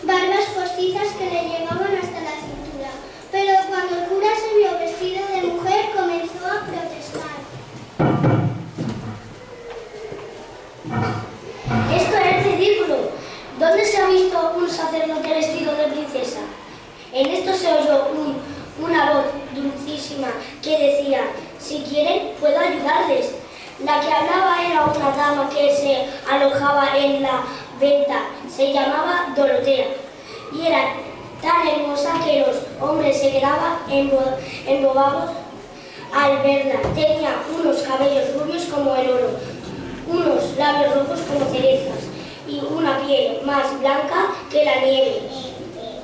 barbas postizas que le llegaban hasta la cintura. Pero cuando el cura se vio vestido de mujer, comenzó a protestar. ¡Esto es ridículo! ¿Dónde se ha visto un sacerdote vestido de princesa? En esto se oyó una voz dulcísima que decía: si quieren, puedo ayudarles. La que hablaba era una dama que se alojaba en la venta. Se llamaba Dorotea y era tan hermosa que los hombres se quedaban embobados al verla. Tenía unos cabellos rubios como el oro, unos labios rojos como cerezas y una piel más blanca que la nieve.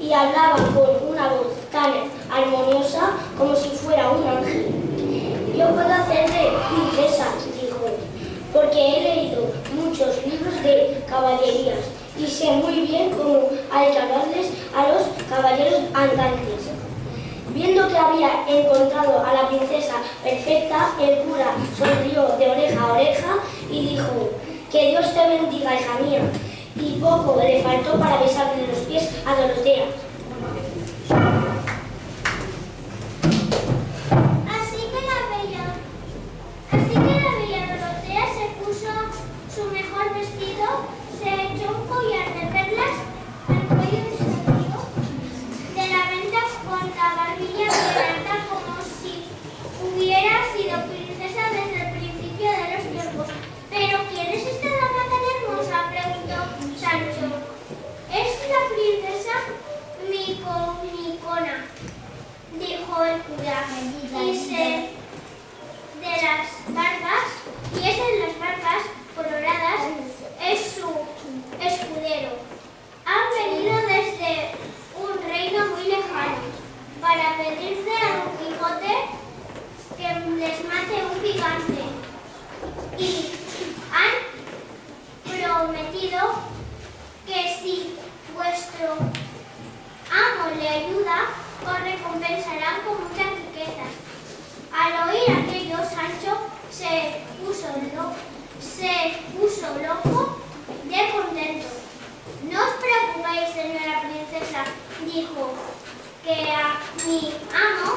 Y hablaba con una voz tan armoniosa como si fuera un ángel. Yo puedo hacer de princesa, dijo, porque he leído muchos libros de caballerías y sé muy bien cómo hay que hablarles a los caballeros andantes. Viendo que había encontrado a la princesa perfecta, el cura sonrió de oreja a oreja y dijo: que Dios te bendiga, hija mía. Y poco le faltó para besarle los pies a Dorotea. Así que la bella Dorotea se puso su mejor vestido, se echó un collar de perlas al cuello de su amigo, de la venta con la barbilla abierta como si hubiera sido princesa desde el principio de los tiempos. ¿Pero quién es esta dama tan hermosa?, preguntó Sancho. Es la princesa Micona, dijo el cura, y es en las barbas coloradas, es su escudero. Han venido desde un reino muy lejano para pedirle a Don Quijote que les mate un gigante, y han prometido que si vuestro amo le ayuda, os recompensarán con muchas riquezas. Al oír aquello, Sancho se puso loco de contento. No os preocupéis, señora princesa, dijo, que a mi amo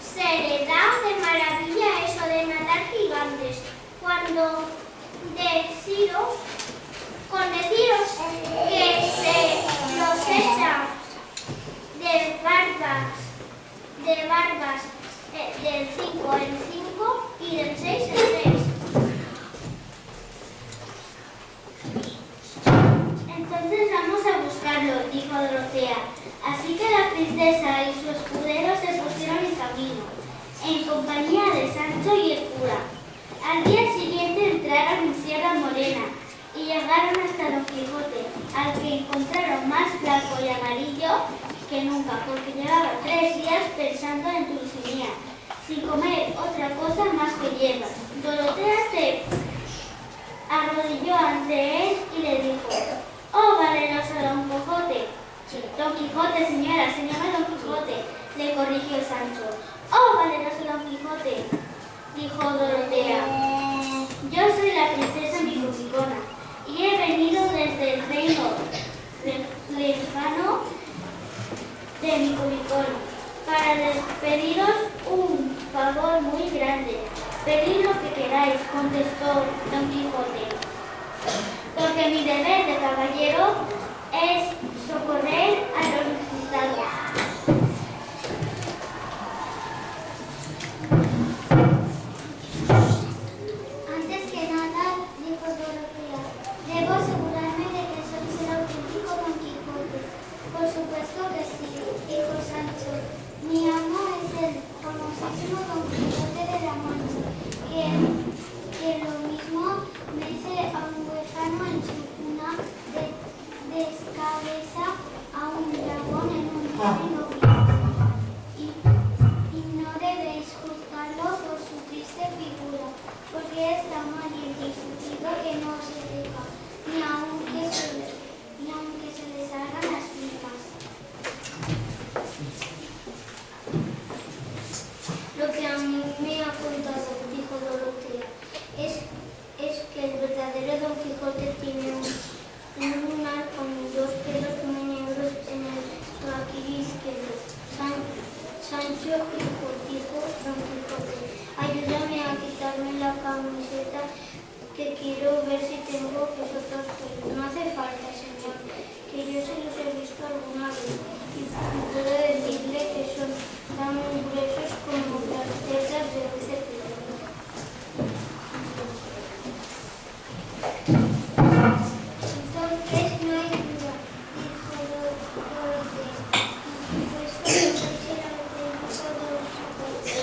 se le da de maravilla eso de matar gigantes. Con deciros que se los echa de barbas del 5 en 5 y del 6 en 6. Entonces vamos a buscarlo, dijo Dorotea. Así que la princesa y su escudero se pusieron en camino, en compañía de Sancho y el cura. Al día siguiente entraron en Sierra Morena y llegaron hasta Don Quijote, al que encontraron más blanco y amarillo que nunca, porque llevaba 3 días pensando en Dulcinea, sin comer otra cosa más que hierbas. Dorotea se arrodilló ante él y le dijo: «Oh, valeroso Don Quijote». «Don Quijote, señora, se llama Don Quijote», le corrigió Sancho. «Oh, valeroso Don Quijote», dijo Dorotea, «yo soy la princesa Micona y he venido desde el reino lejano de Micón para pediros un favor muy grande». «Pedid lo que queráis», contestó Don Quijote, «porque mi deber de caballero es socorrer a los necesitados». «Antes que nada», dijo Dorotea, «debo asegurarme de que sois el auténtico Don Quijote». «Por supuesto que sí», dijo Sancho. «Mi amo es el famosísimo Don Quijote de la Mancha, que lo mismo mece a un huérfano en su cuna, descabeza a un dragón en un mucho, dijo Don Quijote. Ayúdame a quitarme la camiseta, que quiero ver si tengo vosotros pelos. No hace falta, señor, que yo se los he visto alguna vez y puedo decirle que son tan gruesos como las tetas de un cepillo. Entonces no hay duda, dijo Dorotea. Pues será lo que dijo Don Quijote.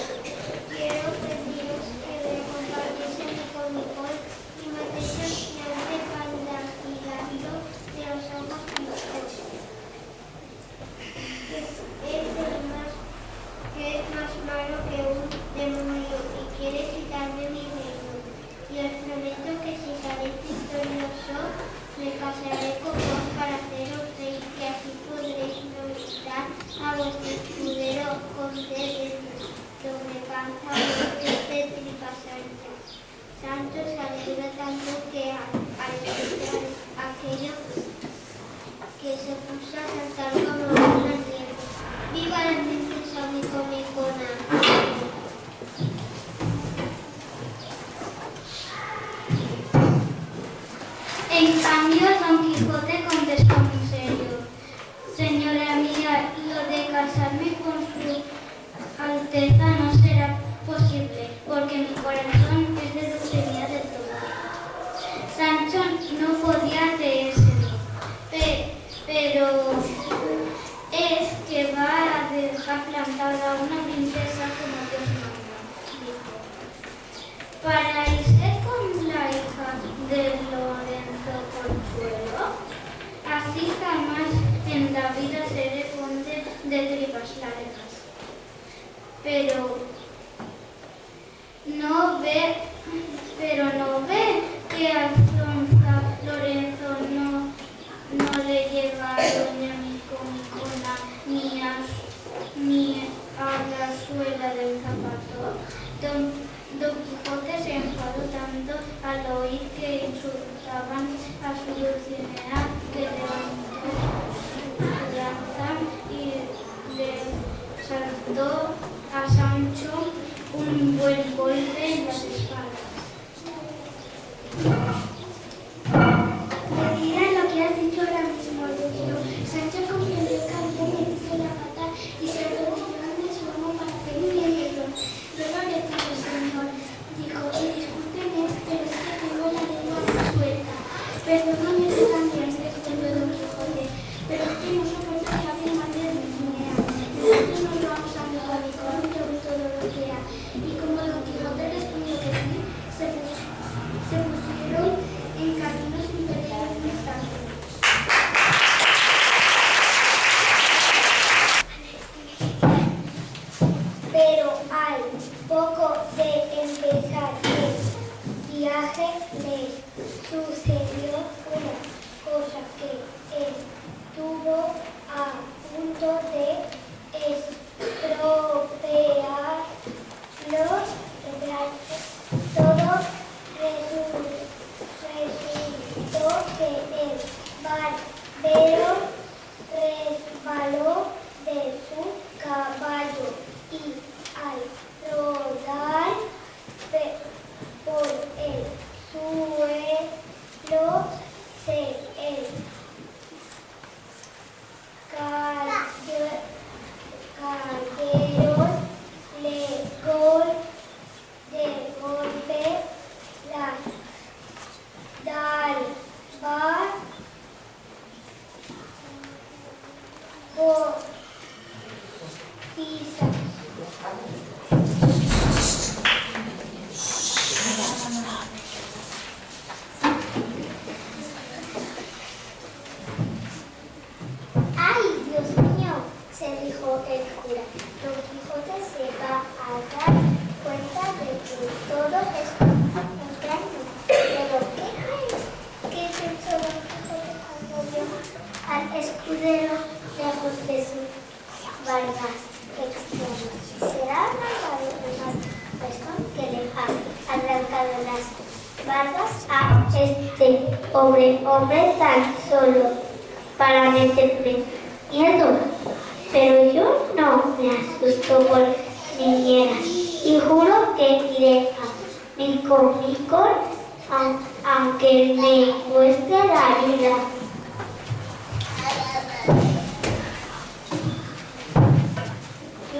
Quiero pediros que me acompañéis con mi gol y me deis la de panda girando de los ojos pintados. Que es más malo que un demonio y quiere quitarme mi reino. Y os prometo que si saléis victorioso, me casaré con vos para haceros rey y así podréis nobilitar a vuestro escudero conde de donde panza de tripas anchas. Sancho se alegra tanto que al escuchar aquello que se puso a saltar como una nieve. ¡Viva la princesa Micomicona! En cambio, Don Quijote contestó muy serio: Señora mía, lo de casarme con su Alteza no será posible, porque mi corazón es de dulcería de todo. Sancho no podía creérselo, pero es que va a dejar plantada a una princesa como Dios manda, dijo. Para irse con la hija de Lorenzo Corchuelo, así jamás en la vida seré conde de tripas largas. Pero no ve que a Lorenzo no le llega a doña Micomicona ni a la suela del zapato. Don Quijote se enfadó tanto al oír que insultaban a su Dulcinea que levantó su lanza y le saltó a Sancho un buen golpe en las espaldas. Mira lo que has dicho ahora mismo, Lucio. Sancho comprendió que había metido la pata y se arrodilló ante su amo para pedirle perdón. Luego le dijo: Señor, dijo, y discúlpeme, pero es que tengo la lengua suelta. Perdóname tú también, respondió Don Quijote, pero es que no soporto que hable mal de Dulcinea. Nosotros nos vamos a Micomicón, preguntó Dorotea, y como Don Quijote respondió que sí, se pusieron en camino sin perder un instante. Pero al poco de empezar el viaje le sucedió una cosa que estuvo a punto de estropearlo todo. Resultó que el barbero resbaló de su caballo y al rodar por el suelo se cayeron de golpe las dalbas costizas. ¡Ay, Dios mío!, se dijo el cura. Don Quijote se va a dar cuenta de que todo es un engaño. ¿Pero qué es? ¿Qué pensó Don Quijote cuando vio al escudero lejos de su barbas? Exclamó: ¿será malvado el bastón que le ha arrancado las barbas a este pobre hombre tan solo para meterle miedo? Pero yo no me asustó por niñera y juro que iré a mi Comic-Con aunque me cueste la vida.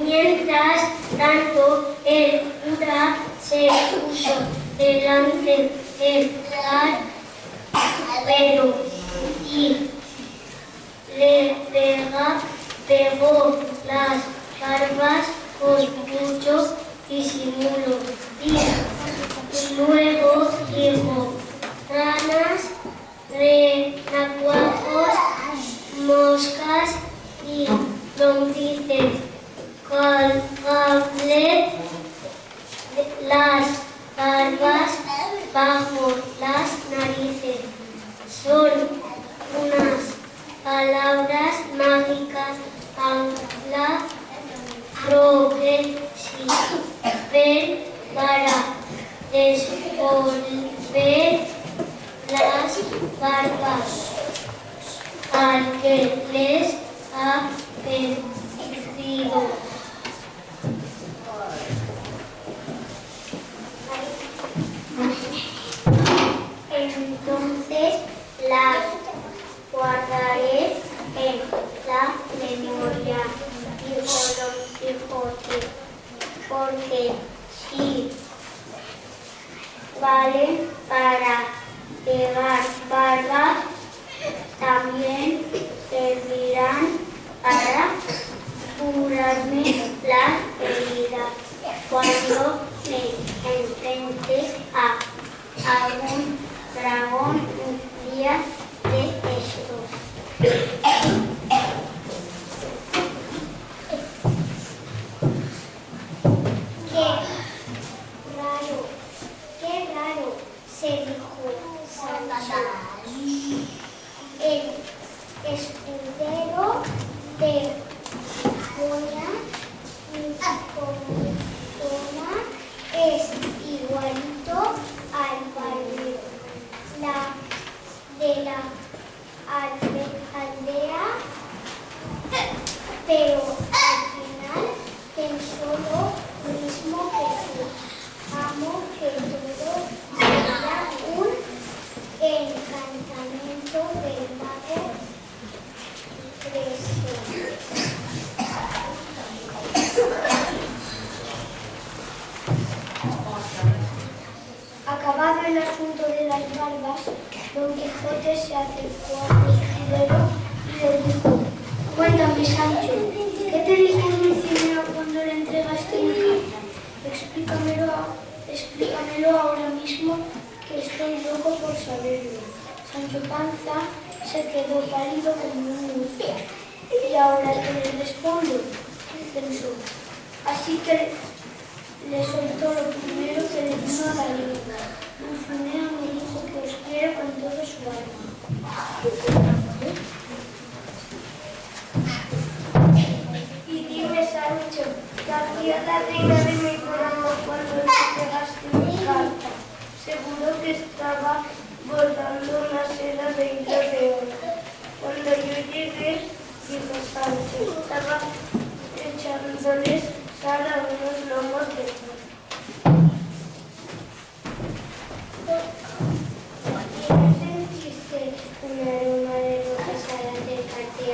Mientras tanto, el cura se puso delante del barbero y le pegó las barbas con mucho disimulo y luego dijo: ranas, renacuajos, moscas y lombrices, colgarle las barbas bajo las narices. Son unas palabras mágicas para desenvolver las barbas al que les ha perdido. Entonces las guardaré en la memoria, dijo Don Quijote, porque si valen para pegar barbas, también servirán para curarme las heridas cuando me enfrente a algún dragón un día de estos. Qué raro, se dijo Sancho. El escudero de Juana es igualito al barbero. La de la aldea, pero al final pensó lo mismo que su amo, que todo sería un encantamiento del mago Fresco. Acabado el asunto de las barbas, Don Quijote se acercó al escudero y le dijo: cuéntame, Sancho, ¿qué te dijo Dulcinea cuando le entregaste mi carta? Explícamelo ahora mismo, que estoy loco por saberlo. Sancho Panza se quedó pálido como un muerto. ¿Y ahora qué le respondo?, pensó. Así que le soltó lo primero que le vino a la lengua. Dulcinea me dijo que os quiere con todo su alma. Y dime, Sancho, ¿qué hacía la reina de mi corazón cuando le entregaste mi carta? Seguro que estaba bordando una seda de hilo de oro. Cuando yo llegué, dijo Sancho, estaba echándoles sal a unos lomos de oro. ¿Y no sentiste un aroma de rosas al acercarte a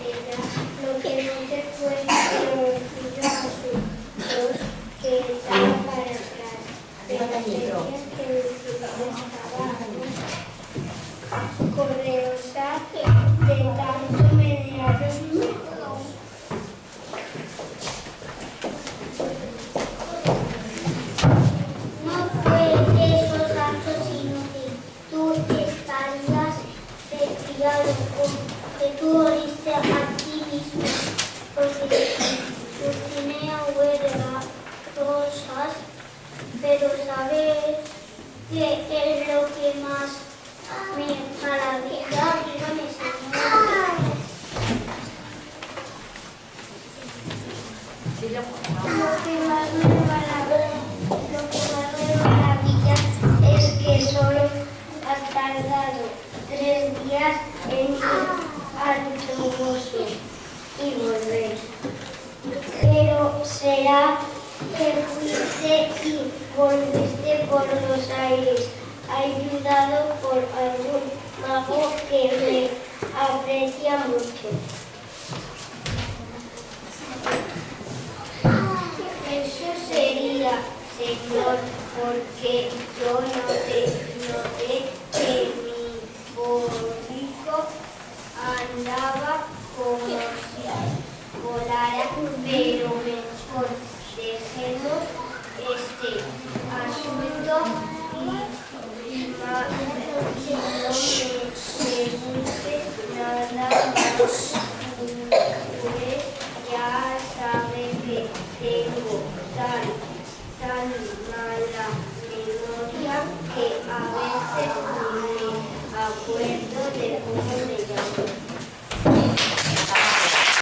ella? Lo que no te fue el bolsillo azul que estaba para atrás, pero sentías que Dulcinea estaba correosa de tanto menear los ojos. No fue eso, Sancho, sino que tú estarías resfriado, que tú oliste a ti mismo, porque Dulcinea huele a rosas, pero ¿sabes qué es lo que más me maravilla? Dígame, señor. Lo que más me maravilla es que solo has tardado 3 días en ir al toboso y volver. será que fuiste y volviste por los aires, ayudado por algún mago que me aprecia mucho. Eso sería, Señor, porque yo noté que mi borrico andaba como si volara, pero mejor dejemos este asunto y no me preguntes nada más.